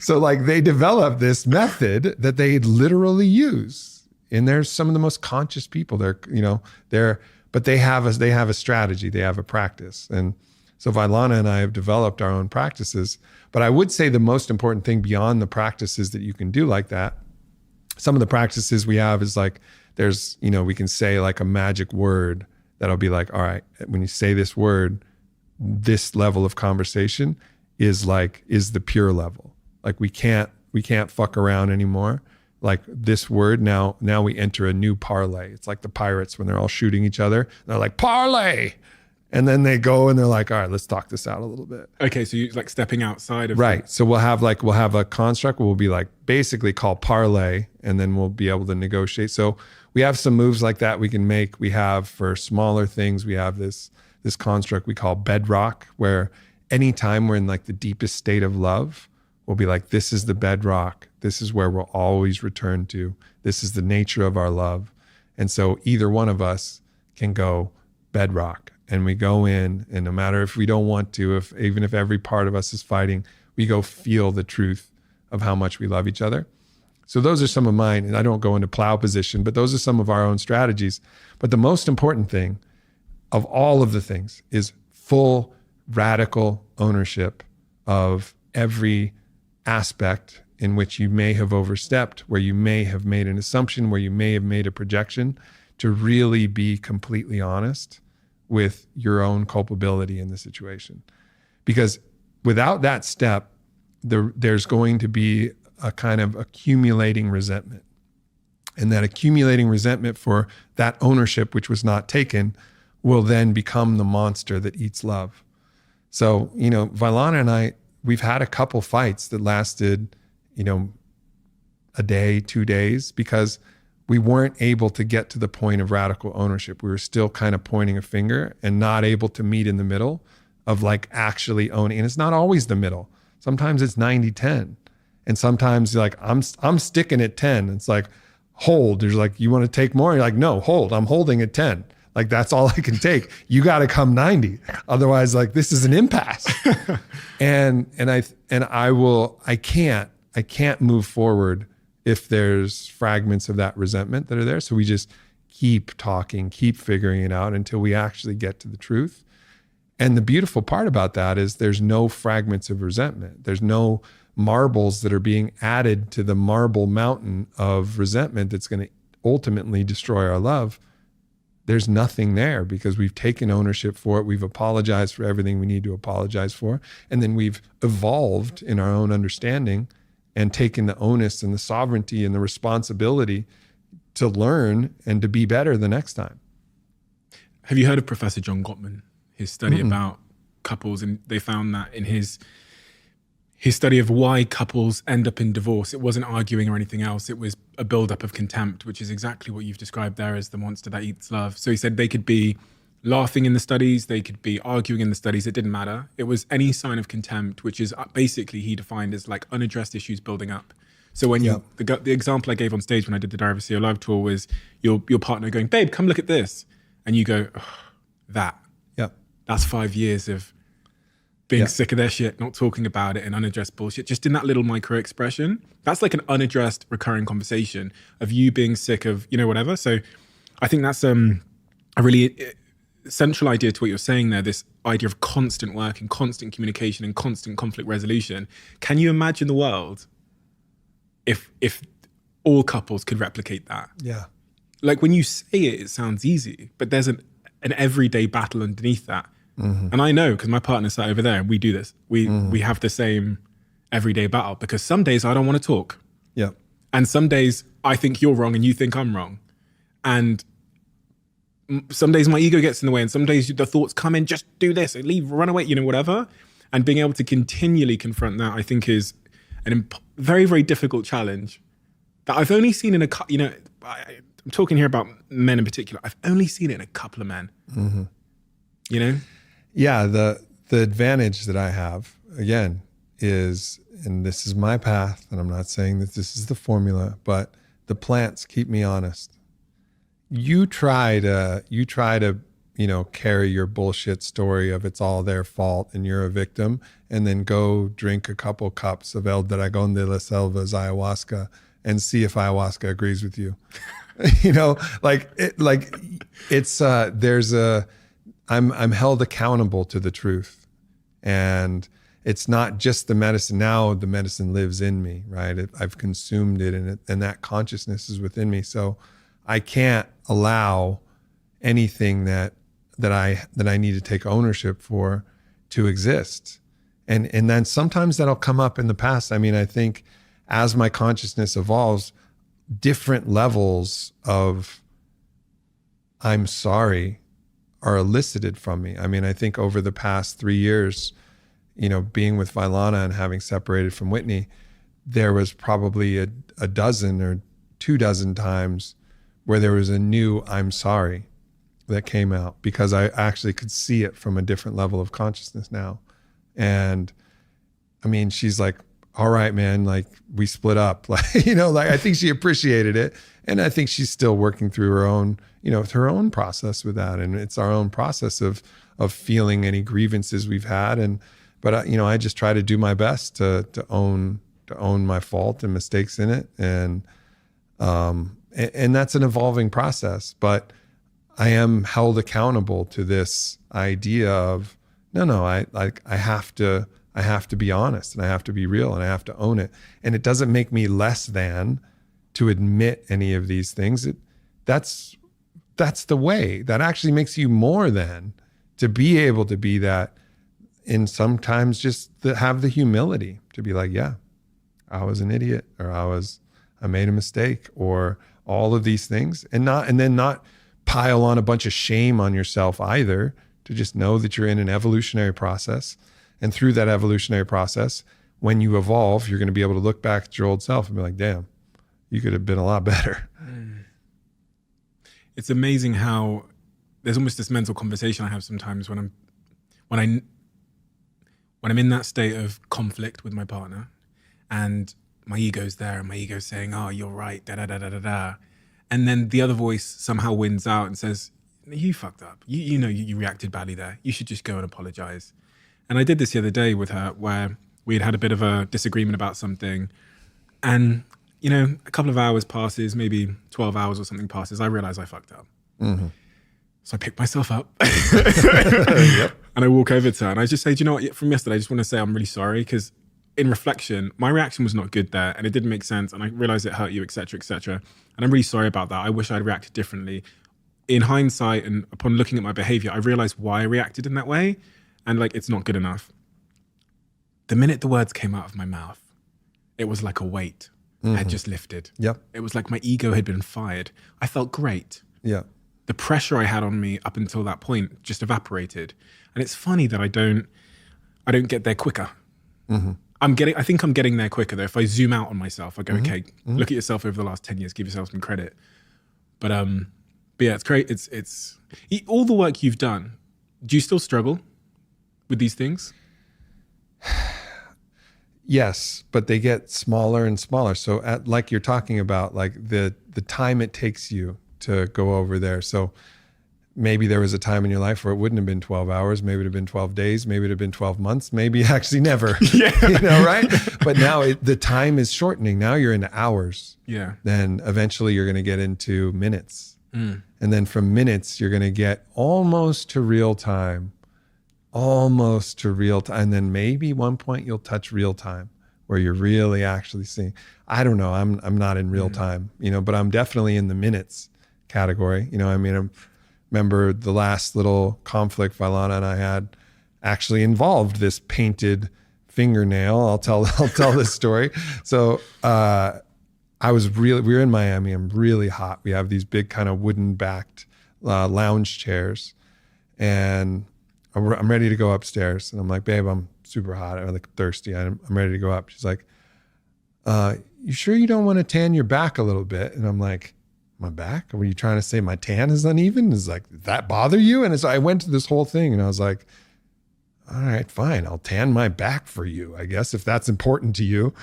So like they developed this method that they literally use. And there's some of the most conscious people there, but they have a strategy, they have a practice. And so Vailana and I have developed our own practices. But I would say the most important thing beyond the practices that you can do like that, some of the practices we have is like, there's, we can say like a magic word that'll be like, all right, when you say this word, this level of conversation is the pure level. Like we can't fuck around anymore. Like this word, now we enter a new parlay. It's like the pirates when they're all shooting each other. They're like, parlay. And then they go and they're like, all right, let's talk this out a little bit. Okay, so you like stepping outside of right. So we'll have a construct where we'll be like basically called parlay, and then we'll be able to negotiate. So we have some moves like that we can make. We have for smaller things, we have this construct we call bedrock, where anytime we're in like the deepest state of love, we'll be like, this is the bedrock. This is where we'll always return to. This is the nature of our love. And so either one of us can go bedrock, and we go in, and no matter if we don't want to, even if every part of us is fighting, we go feel the truth of how much we love each other. So those are some of mine, and I don't go into plow position, but those are some of our own strategies. But the most important thing of all of the things is full radical ownership of every aspect in which you may have overstepped, where you may have made an assumption, where you may have made a projection, to really be completely honest with your own culpability in the situation. Because without that step, there's going to be a kind of accumulating resentment. And that accumulating resentment for that ownership, which was not taken, will then become the monster that eats love. So, Vailana and I, we've had a couple fights that lasted, a day, 2 days, because we weren't able to get to the point of radical ownership. We were still kind of pointing a finger and not able to meet in the middle of like actually owning. And it's not always the middle. Sometimes it's 90-10. And sometimes like, I'm sticking at 10. It's like, hold. There's like, you want to take more? You're like, no, hold. I'm holding at 10. Like, that's all I can take. You got to come 90. Otherwise, like, this is an impasse. and I can't move forward if there's fragments of that resentment that are there. So we just keep talking, keep figuring it out until we actually get to the truth. And the beautiful part about that is there's no fragments of resentment. There's no marbles that are being added to the marble mountain of resentment that's going to ultimately destroy our love. There's nothing there because we've taken ownership for it. We've apologized for everything we need to apologize for. And then we've evolved in our own understanding and taken the onus and the sovereignty and the responsibility to learn and to be better the next time. Have you heard of Professor John Gottman, his study about couples? And they found that in his study of why couples end up in divorce, it wasn't arguing or anything else. It was a buildup of contempt, which is exactly what you've described there as the monster that eats love. So he said they could be laughing in the studies. They could be arguing in the studies. It didn't matter. It was any sign of contempt, which is basically he defined as like unaddressed issues building up. So when the example I gave on stage when I did the Diary of a CEO Live tour was your partner going, babe, come look at this. And you go, that's 5 years of being sick of their shit, not talking about it, and unaddressed bullshit. Just in that little micro expression, that's like an unaddressed recurring conversation of you being sick of, whatever. So I think that's a really central idea to what you're saying there, this idea of constant work and constant communication and constant conflict resolution. Can you imagine the world if all couples could replicate that? Yeah. Like when you say it, it sounds easy, but there's an everyday battle underneath that. Mm-hmm. And I know because my partner sat over there and we do this. We have the same everyday battle because some days I don't want to talk. Yeah. And some days I think you're wrong and you think I'm wrong. And some days my ego gets in the way and some days the thoughts come in, just do this, leave, run away, whatever. And being able to continually confront that, I think is very, very difficult challenge that I've only seen in I'm talking here about men in particular. I've only seen it in a couple of men, Yeah. The advantage that I have, again, is, and this is my path, and I'm not saying that this is the formula, but the plants keep me honest. You try to, carry your bullshit story of it's all their fault and you're a victim, and then go drink a couple cups of El Dragón de la Selva's ayahuasca and see if ayahuasca agrees with you. I'm held accountable to the truth, and it's not just the medicine. Now the medicine lives in me, right? I've consumed it, and that consciousness is within me. So I can't allow anything that I need to take ownership for to exist. And then sometimes that'll come up in the past. I mean, I think as my consciousness evolves, different levels of I'm sorry are elicited from me. I mean, I think over the past 3 years, being with Vailana and having separated from Whitney, there was probably a dozen or 24 times where there was a new I'm sorry that came out because I actually could see it from a different level of consciousness now. And I mean, she's like, all right, man, like we split up, like I think she appreciated it. And I think she's still working through her own, her own process with that. And it's our own process of feeling any grievances we've had. But I just try to do my best to own my fault and mistakes in it. And that's an evolving process, but I am held accountable to this idea of, I have to be honest, and I have to be real, and I have to own it. And it doesn't make me less than to admit any of these things. That's the way. That actually makes you more than to be able to be that, and sometimes just have the humility to be like, yeah, I was an idiot, or I made a mistake, or all of these things, and then not pile on a bunch of shame on yourself either, to just know that you're in an evolutionary process. And through that evolutionary process, when you evolve, you're going to be able to look back at your old self and be like, damn, you could have been a lot better. It's amazing how there's almost this mental conversation I have sometimes when I'm in that state of conflict with my partner, and my ego's there, and my ego's saying, oh, you're right, da da da da da da. And then the other voice somehow wins out and says, you fucked up. You reacted badly there. You should just go and apologize. And I did this the other day with her, where we had a bit of a disagreement about something. And, a couple of hours passes, maybe 12 hours or something passes. I realize I fucked up. Mm-hmm. So I pick myself up and I walk over to her and I just say, do you know what, from yesterday, I just want to say I'm really sorry, because in reflection, my reaction was not good there and it didn't make sense. And I realized it hurt you, et cetera, et cetera. And I'm really sorry about that. I wish I'd reacted differently. In hindsight, and upon looking at my behavior, I realized why I reacted in that way. And it's not good enough. The minute the words came out of my mouth, it was like a weight had just lifted. Yep. It was like my ego had been fired. I felt great. Yeah. The pressure I had on me up until that point just evaporated. And it's funny that I don't get there quicker. Mm-hmm. I think I'm getting there quicker though. If I zoom out on myself, I go, okay, look at yourself over the last 10 years, give yourself some credit. But But yeah, it's great. It's all the work you've done. Do you still struggle with these things? Yes, but they get smaller and smaller. So like you're talking about, like the time it takes you to go over there. So maybe there was a time in your life where it wouldn't have been 12 hours. Maybe it'd have been 12 days. Maybe it'd have been 12 months. Maybe actually never, right? But now the time is shortening. Now you're into hours. Yeah. Then eventually you're going to get into minutes. And then from minutes, you're going to get almost to real time. And then maybe one point you'll touch real time where you're really actually seeing. I don't know. I'm not in real time, but I'm definitely in the minutes category. I remember the last little conflict Vailana and I had actually involved this painted fingernail. I'll tell this story. So we were in Miami. I'm really hot. We have these big kind of wooden backed lounge chairs, and I'm ready to go upstairs. And I'm like, babe, I'm super hot. I'm like thirsty. I'm ready to go up. She's like, you sure you don't want to tan your back a little bit? And I'm like, my back? Were you trying to say my tan is uneven? Is like, did that bother you? And so I went to this whole thing and I was like, all right, fine. I'll tan my back for you, I guess, if that's important to you.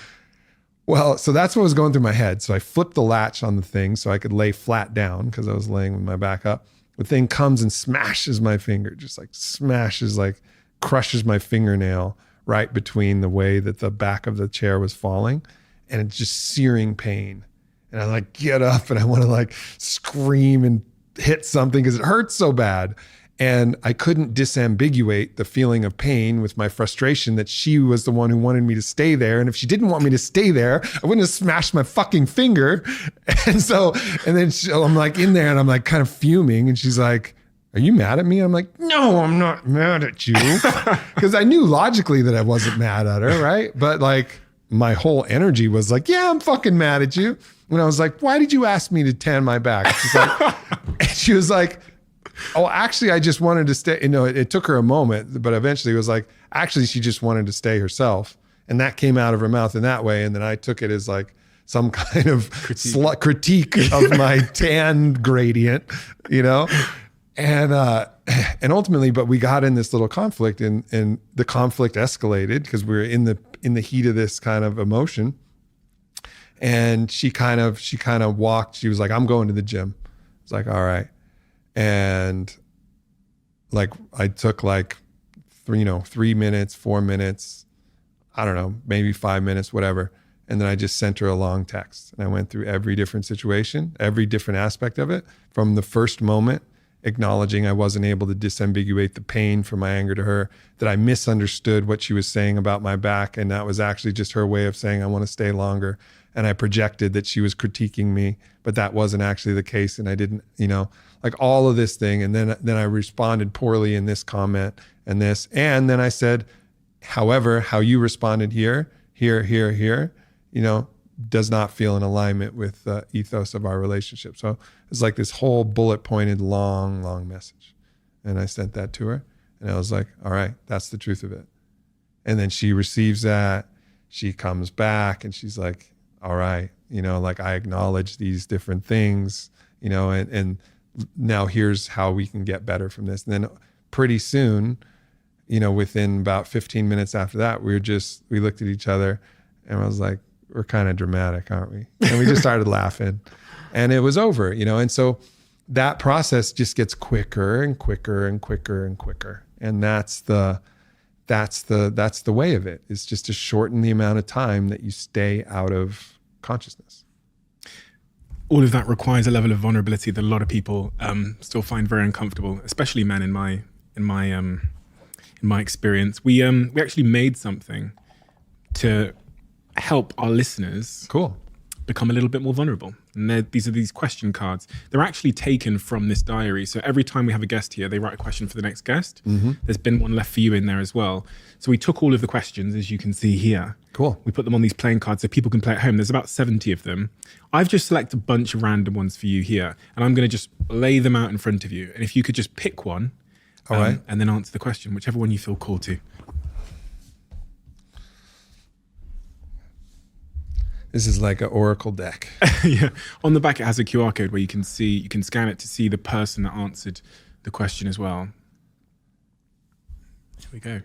Well, so that's what was going through my head. So I flipped the latch on the thing so I could lay flat down because I was laying with my back up. The thing comes and smashes my finger, just like crushes my fingernail right between the way that the back of the chair was falling. And it's just searing pain. And I like get up and I want to like scream and hit something because it hurts so bad. And I couldn't disambiguate the feeling of pain with my frustration that she was the one who wanted me to stay there. And if she didn't want me to stay there, I wouldn't have smashed my fucking finger. And then I'm like in there and I'm like kind of fuming. And she's like, are you mad at me? I'm like, no, I'm not mad at you. Because I knew logically that I wasn't mad at her, right? But like my whole energy was like, yeah, I'm fucking mad at you. And I was like, why did you ask me to tan my back? She's like, and she was like, oh, actually, I just wanted to stay. It took her a moment, but eventually it was like, actually, she just wanted to stay herself. And that came out of her mouth in that way. And then I took it as like some kind of critique of my tan gradient, And ultimately, but we got in this little conflict and the conflict escalated because we were in the heat of this kind of emotion. And she kind of walked, she was like, I'm going to the gym. I was like, all right. And like, I took like 3 minutes, 4 minutes, I don't know, maybe 5 minutes, whatever. And then I just sent her a long text and I went through every different situation, every different aspect of it from the first moment, acknowledging I wasn't able to disambiguate the pain from my anger to her, that I misunderstood what she was saying about my back. And that was actually just her way of saying, I want to stay longer. And I projected that she was critiquing me, but that wasn't actually the case. And I didn't, like all of this thing. And then I responded poorly in this comment and this. And then I said, however, how you responded here, does not feel in alignment with the ethos of our relationship. So it's like this whole bullet pointed long message. And I sent that to her and I was like, all right, that's the truth of it. And then she receives that. She comes back and she's like, all right, like I acknowledge these different things, and now here's how we can get better from this. And then pretty soon, within about 15 minutes after that, we looked at each other and I was like, we're kind of dramatic, aren't we? And we just started laughing and it was over, and so that process just gets quicker and quicker and quicker and quicker. And that's the way of it, is just to shorten the amount of time that you stay out of consciousness. All of that requires a level of vulnerability that a lot of people still find very uncomfortable, especially men in my experience. We actually made something to help our listeners become a little bit more vulnerable. And these are these question cards. They're actually taken from this diary. So every time we have a guest here, they write a question for the next guest. Mm-hmm. There's been one left for you in there as well. So we took all of the questions, as you can see here. Cool. We put them on these playing cards so people can play at home. There's about 70 of them. I've just selected a bunch of random ones for you here. And I'm going to just lay them out in front of you. And if you could just pick one all right, and then answer the question, whichever one you feel called to. This is like an Oracle deck. Yeah. On the back, it has a QR code where you can scan it to see the person that answered the question as well. Here we go.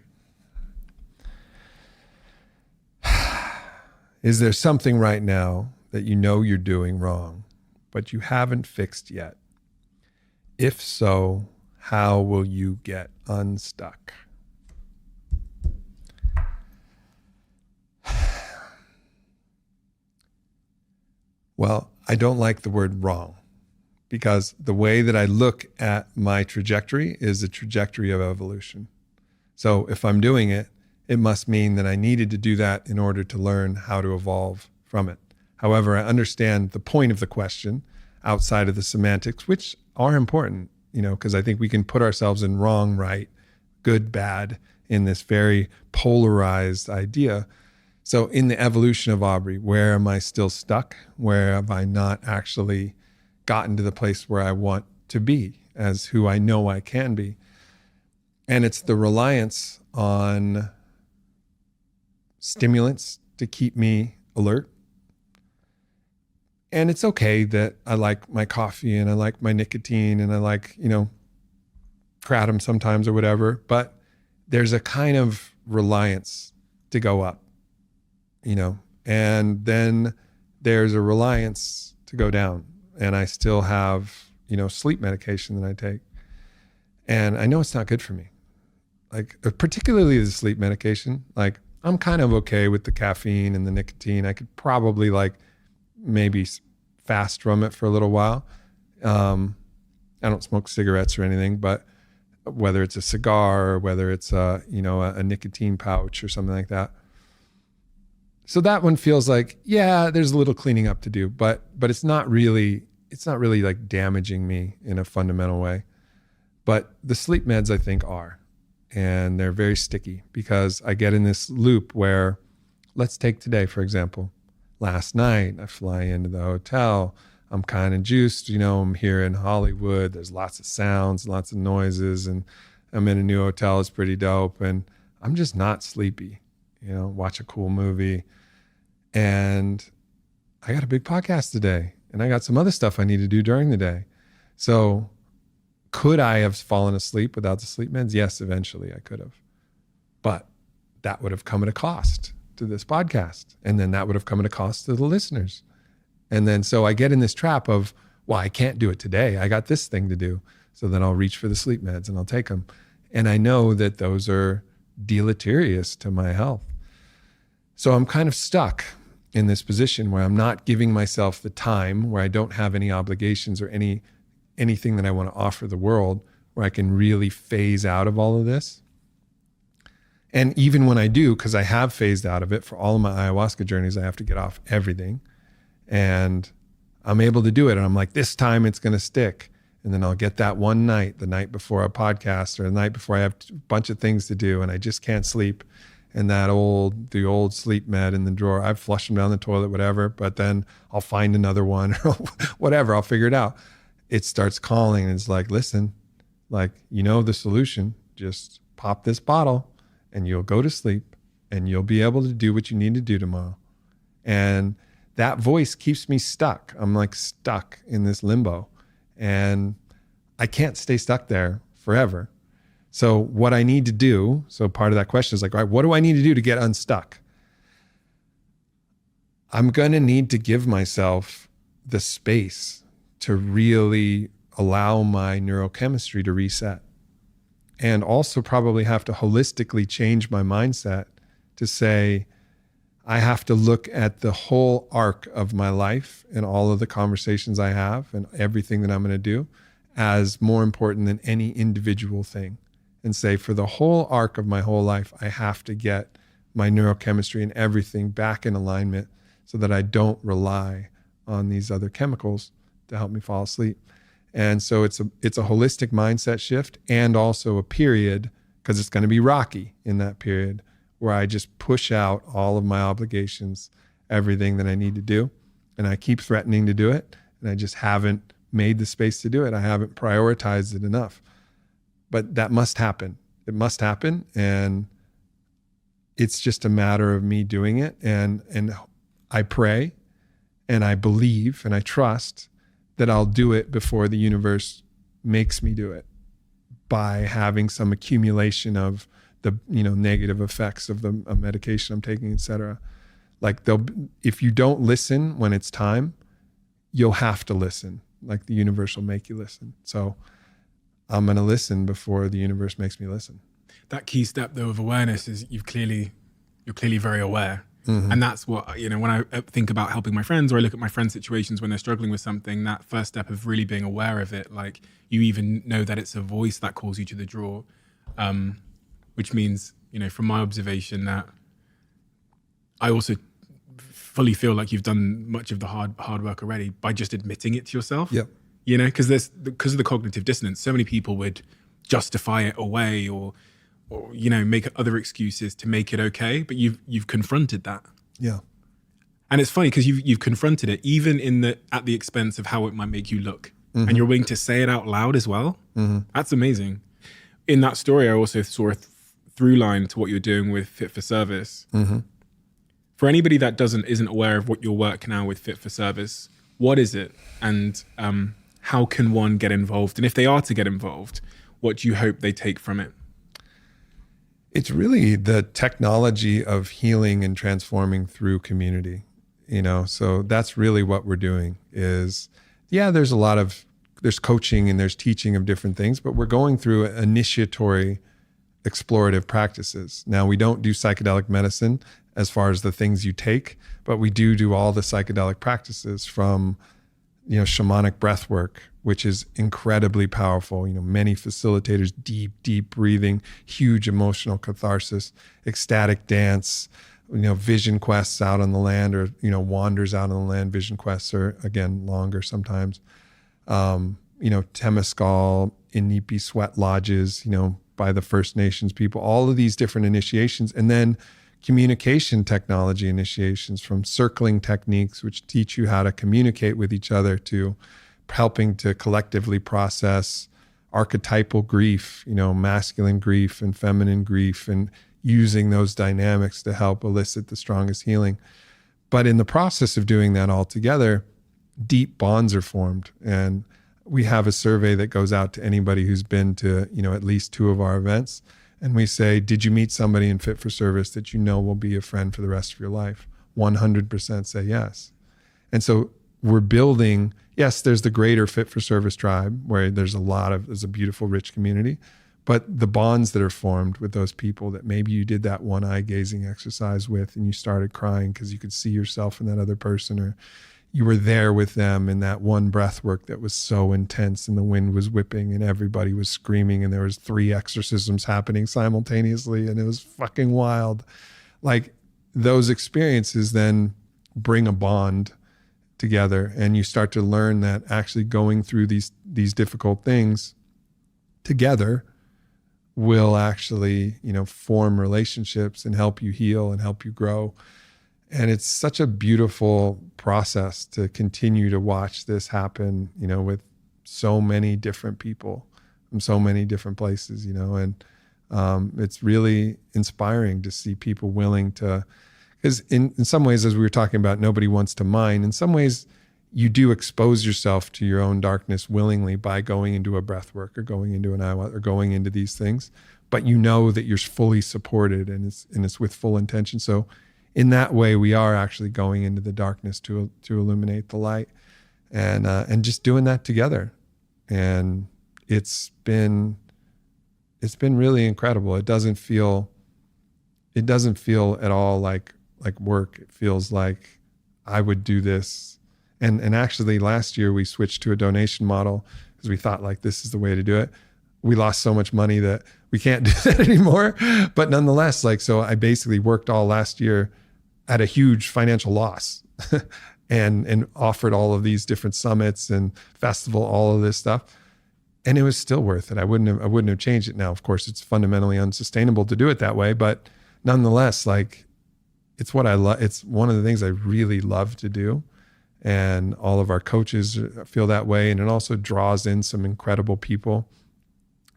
Is there something right now that you know you're doing wrong, but you haven't fixed yet? If so, how will you get unstuck? Well, I don't like the word wrong, because the way that I look at my trajectory is the trajectory of evolution. So if I'm doing it, it must mean that I needed to do that in order to learn how to evolve from it. However, I understand the point of the question outside of the semantics, which are important, because I think we can put ourselves in wrong, right, good, bad, in this very polarized idea. So in the evolution of Aubrey, where am I still stuck? Where have I not actually gotten to the place where I want to be as who I know I can be? And it's the reliance on stimulants to keep me alert. And it's okay that I like my coffee and I like my nicotine and I like, kratom sometimes or whatever, but there's a kind of reliance to go up, and then there's a reliance to go down. And I still have, sleep medication that I take. And I know it's not good for me. Like, particularly the sleep medication, like, I'm kind of okay with the caffeine and the nicotine. I could probably maybe fast from it for a little while. I don't smoke cigarettes or anything, but whether it's a cigar or whether it's a nicotine pouch or something like that. So that one feels like, yeah, there's a little cleaning up to do, but it's not really like damaging me in a fundamental way. But the sleep meds, I think, are. And they're very sticky because I get in this loop where, let's take today, for example. Last night, I fly into the hotel. I'm kind of juiced. I'm here in Hollywood. There's lots of sounds, lots of noises, and I'm in a new hotel. It's pretty dope. And I'm just not sleepy. Watch a cool movie. And I got a big podcast today. And I got some other stuff I need to do during the day. So could I have fallen asleep without the sleep meds? Yes, eventually I could have. But that would have come at a cost to this podcast. And then that would have come at a cost to the listeners. And then so I get in this trap of, well, I can't do it today. I got this thing to do. So then I'll reach for the sleep meds and I'll take them. And I know that those are deleterious to my health. So I'm kind of stuck in this position where I'm not giving myself the time, where I don't have any obligations or anything that I want to offer the world, where I can really phase out of all of this. And even when I do, because I have phased out of it for all of my ayahuasca journeys, I have to get off everything. And I'm able to do it. And I'm like, this time it's going to stick. And then I'll get that one night, the night before a podcast or the night before I have a bunch of things to do and I just can't sleep. And the old sleep med in the drawer, I've flushed them down the toilet, whatever, but then I'll find another one or whatever, I'll figure it out. It starts calling and it's like, listen, the solution, just pop this bottle and you'll go to sleep and you'll be able to do what you need to do tomorrow. And that voice keeps me stuck. I'm stuck in this limbo and I can't stay stuck there forever. So what I need to do, so part of that question is all right, what do I need to do to get unstuck? I'm going to need to give myself the space to really allow my neurochemistry to reset, and also probably have to holistically change my mindset to say, I have to look at the whole arc of my life and all of the conversations I have and everything that I'm going to do as more important than any individual thing. And say, for the whole arc of my whole life, I have to get my neurochemistry and everything back in alignment so that I don't rely on these other chemicals to help me fall asleep. And so it's a holistic mindset shift, and also a period, because it's going to be rocky in that period, where I just push out all of my obligations, everything that I need to do. And I keep threatening to do it, and I just haven't made the space to do it. I haven't prioritized it enough. But that must happen. It must happen. And it's just a matter of me doing it. And I pray And I believe and I trust that I'll do it before the universe makes me do it, by having some accumulation of the negative effects of the medication I'm taking, et cetera. Like if you don't listen when it's time, you'll have to listen. Like the universe will make you listen. So I'm going to listen before the universe makes me listen. That key step though of awareness is you're clearly very aware. And that's what, when I think about helping my friends, or I look at my friends' situations when they're struggling with something, that first step of really being aware of it, like you even know that it's a voice that calls you to the draw, which means, from my observation, that I also fully feel like you've done much of the hard work already by just admitting it to yourself. Yep. Because of the cognitive dissonance, so many people would justify it away or make other excuses to make it okay, but you've confronted that. Yeah. And it's funny because you've confronted it even at the expense of how it might make you look. And you're willing to say it out loud as well. That's amazing. In that story, I also saw a through line to what you're doing with Fit for Service. For anybody that isn't aware of what your work now with Fit for Service, what is it? And how can one get involved? And if they are to get involved, what do you hope they take from it? It's really the technology of healing and transforming through community, so that's really what we're doing is, there's coaching and there's teaching of different things, but we're going through initiatory explorative practices. Now, we don't do psychedelic medicine as far as the things you take, but we do all the psychedelic practices from, shamanic breath work, which is incredibly powerful. Many facilitators, deep breathing, huge emotional catharsis, ecstatic dance, vision quests out on the land, or, wanders out on the land. Vision quests are, again, longer sometimes. Temescal, Inipi sweat lodges, by the First Nations people, all of these different initiations. And then communication technology initiations, from circling techniques, which teach you how to communicate with each other, to helping to collectively process archetypal grief, masculine grief and feminine grief, and using those dynamics to help elicit the strongest healing. But in the process of doing that all together, deep bonds are formed. And we have a survey that goes out to anybody who's been to, at least 2 of our events. And we say, did you meet somebody in Fit for Service that will be a friend for the rest of your life? 100% say yes. And so we're building, yes, there's the greater Fit for Service tribe where there's a beautiful, rich community, but the bonds that are formed with those people that maybe you did that one eye gazing exercise with and you started crying because you could see yourself in that other person, or you were there with them in that one breath work that was so intense and the wind was whipping and everybody was screaming and there was 3 exorcisms happening simultaneously and it was fucking wild. Like, those experiences then bring a bond together, and you start to learn that actually going through these difficult things together will actually, form relationships and help you heal and help you grow. And it's such a beautiful process to continue to watch this happen, with so many different people from so many different places, and it's really inspiring to see people willing to, because in some ways, as we were talking about, nobody wants to mine. In some ways, you do expose yourself to your own darkness willingly by going into a breath work or going into an ayahuasca or going into these things, but that you're fully supported and it's with full intention. So in that way, we are actually going into the darkness to illuminate the light, and just doing that together. And it's been really incredible. It doesn't feel at all like work. It feels like I would do this. And actually last year we switched to a donation model because we thought like this is the way to do it. We lost so much money that we can't do that anymore. But nonetheless, so I basically worked all last year at a huge financial loss and offered all of these different summits and festival, all of this stuff. And it was still worth it. I wouldn't have changed it. Now, of course, it's fundamentally unsustainable to do it that way, but nonetheless, it's what I love. It's one of the things I really love to do. And all of our coaches feel that way. And it also draws in some incredible people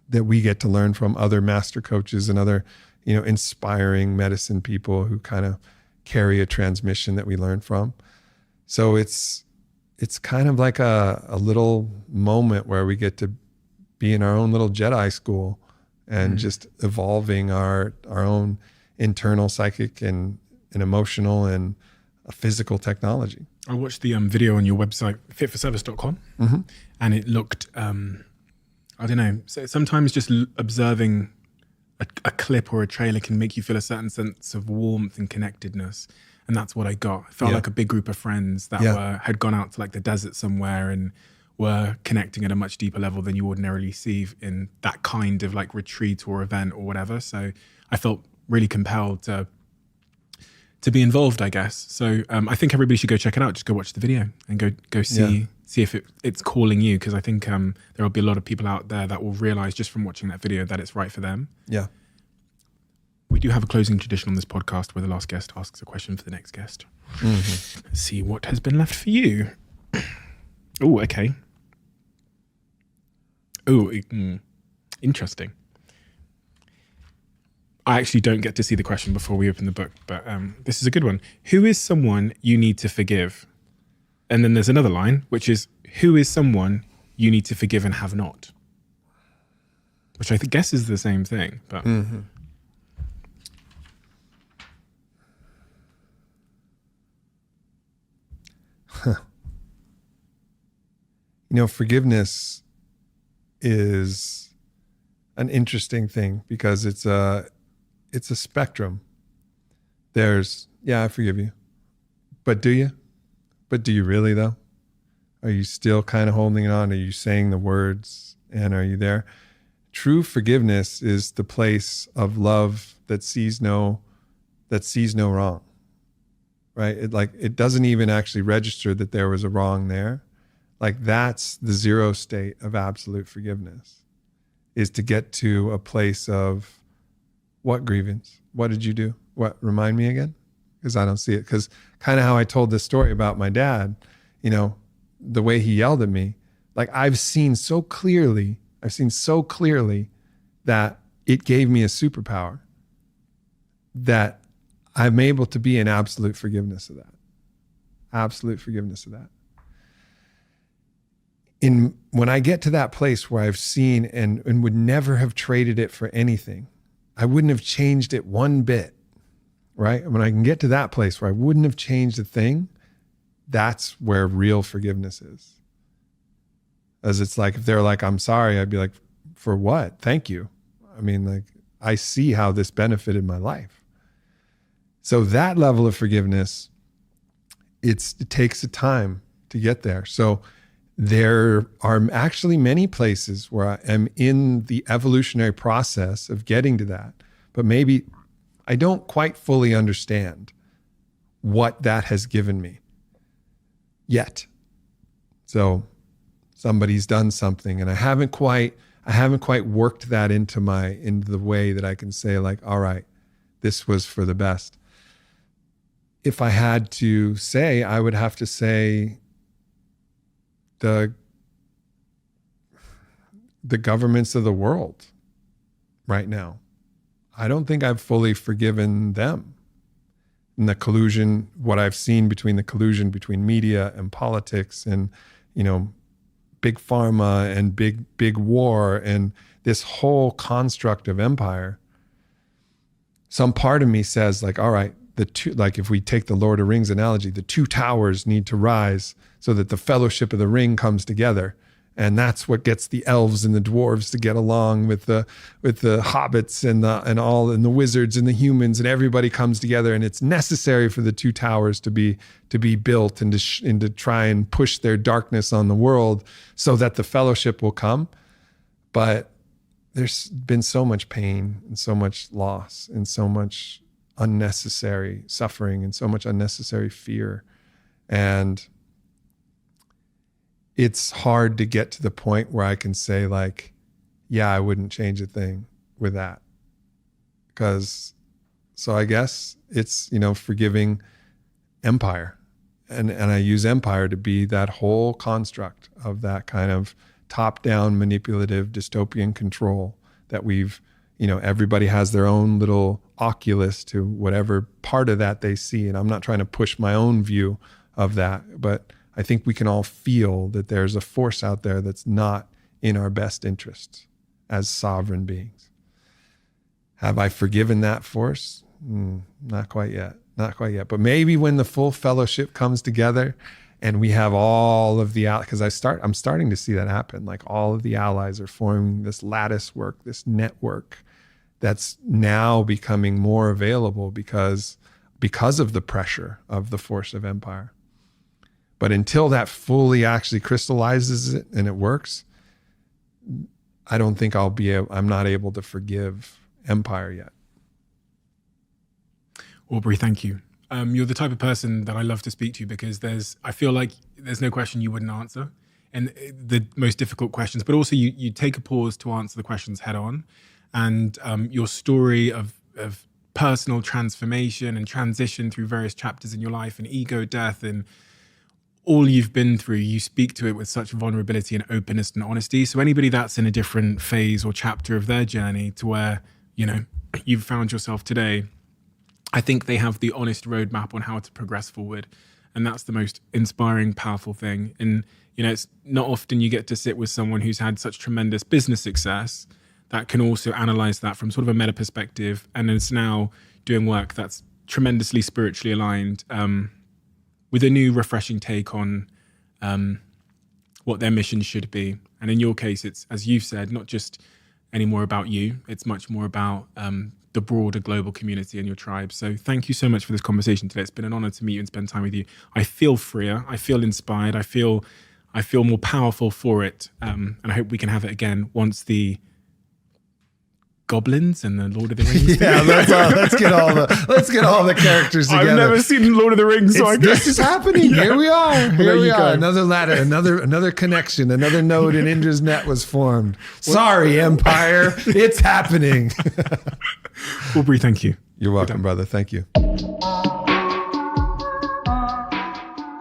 that we get to learn from, other master coaches and other, inspiring medicine people who kind of carry a transmission that we learn from. So it's kind of like a little moment where we get to be in our own little Jedi school and just evolving our own internal psychic and emotional and physical technology. I watched the video on your website, fitforservice.com, and it looked, I don't know, so sometimes just observing a clip or a trailer can make you feel a certain sense of warmth and connectedness. And that's what I got. I felt like a big group of friends that had gone out to like the desert somewhere and were connecting at a much deeper level than you ordinarily see in that kind of like retreat or event or whatever. So I felt really compelled to be involved, I guess. So I think everybody should go check it out. Just go watch the video and go see if it's calling you, because I think there will be a lot of people out there that will realize just from watching that video that it's right for them. Yeah. We do have a closing tradition on this podcast where the last guest asks a question for the next guest. Let's see what has been left for you. Oh, okay. Oh, interesting. I actually don't get to see the question before we open the book, but this is a good one. Who is someone you need to forgive? And then there's another line, which is, who is someone you need to forgive and have not? Which I guess is the same thing, but... You know, forgiveness is an interesting thing because it's a spectrum. There's, I forgive you. But do you? But do you really though? Are you still kind of holding it on? Are you saying the words and are you there? True forgiveness is the place of love that sees no wrong. Right? It doesn't even actually register that there was a wrong there. Like that's the zero state of absolute forgiveness, is to get to a place of what grievance? What did you do? What, remind me again? Because I don't see it. Because kind of how I told this story about my dad, you know, the way he yelled at me, like I've seen so clearly that it gave me a superpower, that I'm able to be in absolute forgiveness of that. Absolute forgiveness of that. When I get to that place where I've seen and would never have traded it for anything, I wouldn't have changed it one bit, right? When I can get to that place where I wouldn't have changed a thing, that's where real forgiveness is. As it's like, if they're like, I'm sorry, I'd be like, for what? Thank you. I mean, like, I see how this benefited my life. So that level of forgiveness, it takes a time to get there. So there are actually many places where I am in the evolutionary process of getting to that, but maybe I don't quite fully understand what that has given me yet. So somebody's done something and I haven't quite worked that into the way that I can say like, all right, this was for the best. If I had to say, I would have to say the governments of the world right now. I don't think I've fully forgiven them. And the collusion, what I've seen between the collusion between media and politics and, you know, big pharma and big war and this whole construct of empire. Some part of me says like, all right, like if we take the Lord of the Rings analogy, the two towers need to rise so that the fellowship of the ring comes together. And that's what gets the elves and the dwarves to get along with the hobbits and the wizards and the humans, and everybody comes together. And it's necessary for the two towers to be built and to try and push their darkness on the world so that the fellowship will come. But there's been so much pain and so much loss and so much unnecessary suffering and so much unnecessary fear. And it's hard to get to the point where I can say like, yeah, I wouldn't change a thing with that. So I guess it's, you know, forgiving empire. And I use empire to be that whole construct of that kind of top-down manipulative dystopian control that we've, you know, everybody has their own little oculus to whatever part of that they see. And I'm not trying to push my own view of that. But I think we can all feel that there's a force out there that's not in our best interests as sovereign beings. Have I forgiven that force? Not quite yet. Not quite yet. But maybe when the full fellowship comes together and we have all of the, because I'm starting to see that happen. Like all of the allies are forming this lattice work, this network that's now becoming more available because of the pressure of the force of empire. But until that fully actually crystallizes it and it works, I don't think I'm not able to forgive empire yet. Aubrey, thank you. You're the type of person that I love to speak to because I feel like there's no question you wouldn't answer, and the most difficult questions, but also you take a pause to answer the questions head on. And your story of personal transformation and transition through various chapters in your life and ego death and all you've been through, you speak to it with such vulnerability and openness and honesty. So anybody that's in a different phase or chapter of their journey to where, you've found yourself today, I think they have the honest roadmap on how to progress forward. And that's the most inspiring, powerful thing. And, it's not often you get to sit with someone who's had such tremendous business success that can also analyze that from sort of a meta perspective and is now doing work that's tremendously spiritually aligned, with a new refreshing take on what their mission should be. And in your case, it's, as you've said, not just anymore about you, it's much more about the broader global community and your tribe. So thank you so much for this conversation today. It's been an honor to meet you and spend time with you. I feel freer, I feel inspired, I feel more powerful for it. And I hope we can have it again once the goblins and the Lord of the Rings. Yeah, let's get all the characters together. I've never seen Lord of the Rings, so this is happening. Yeah. Here we are. Here we are. Go. Another ladder, another connection, another node in Indra's net was formed. Sorry, Empire, it's happening. Aubrey, thank you. You're welcome, brother. Thank you.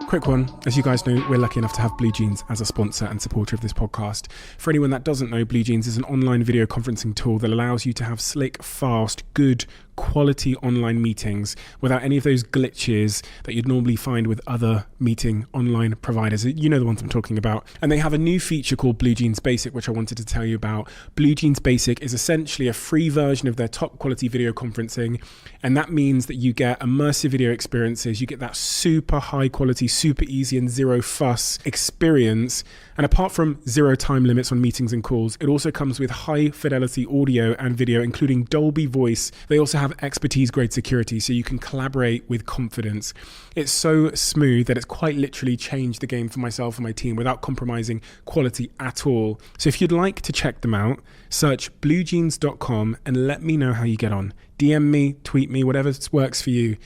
Quick one. As you guys know, we're lucky enough to have Blue Jeans as a sponsor and supporter of this podcast. For anyone that doesn't know, Blue Jeans is an online video conferencing tool that allows you to have slick, fast, good, quality online meetings without any of those glitches that you'd normally find with other meeting online providers. You know the ones I'm talking about. And they have a new feature called Blue Jeans Basic, which I wanted to tell you about. Blue Jeans Basic is essentially a free version of their top quality video conferencing. And that means that you get immersive video experiences. You get that super high quality, super easy and zero fuss experience. And apart from zero time limits on meetings and calls, it also comes with high fidelity audio and video, including Dolby Voice. They also have expertise grade security, so you can collaborate with confidence. It's so smooth that it's quite literally changed the game for myself and my team without compromising quality at all. So if you'd like to check them out, search bluejeans.com and let me know how you get on. DM me, tweet me, whatever works for you.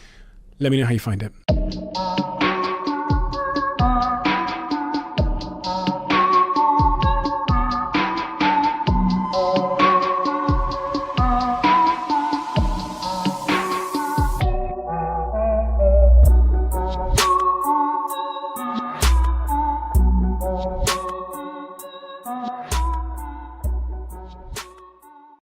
Let me know how you find it.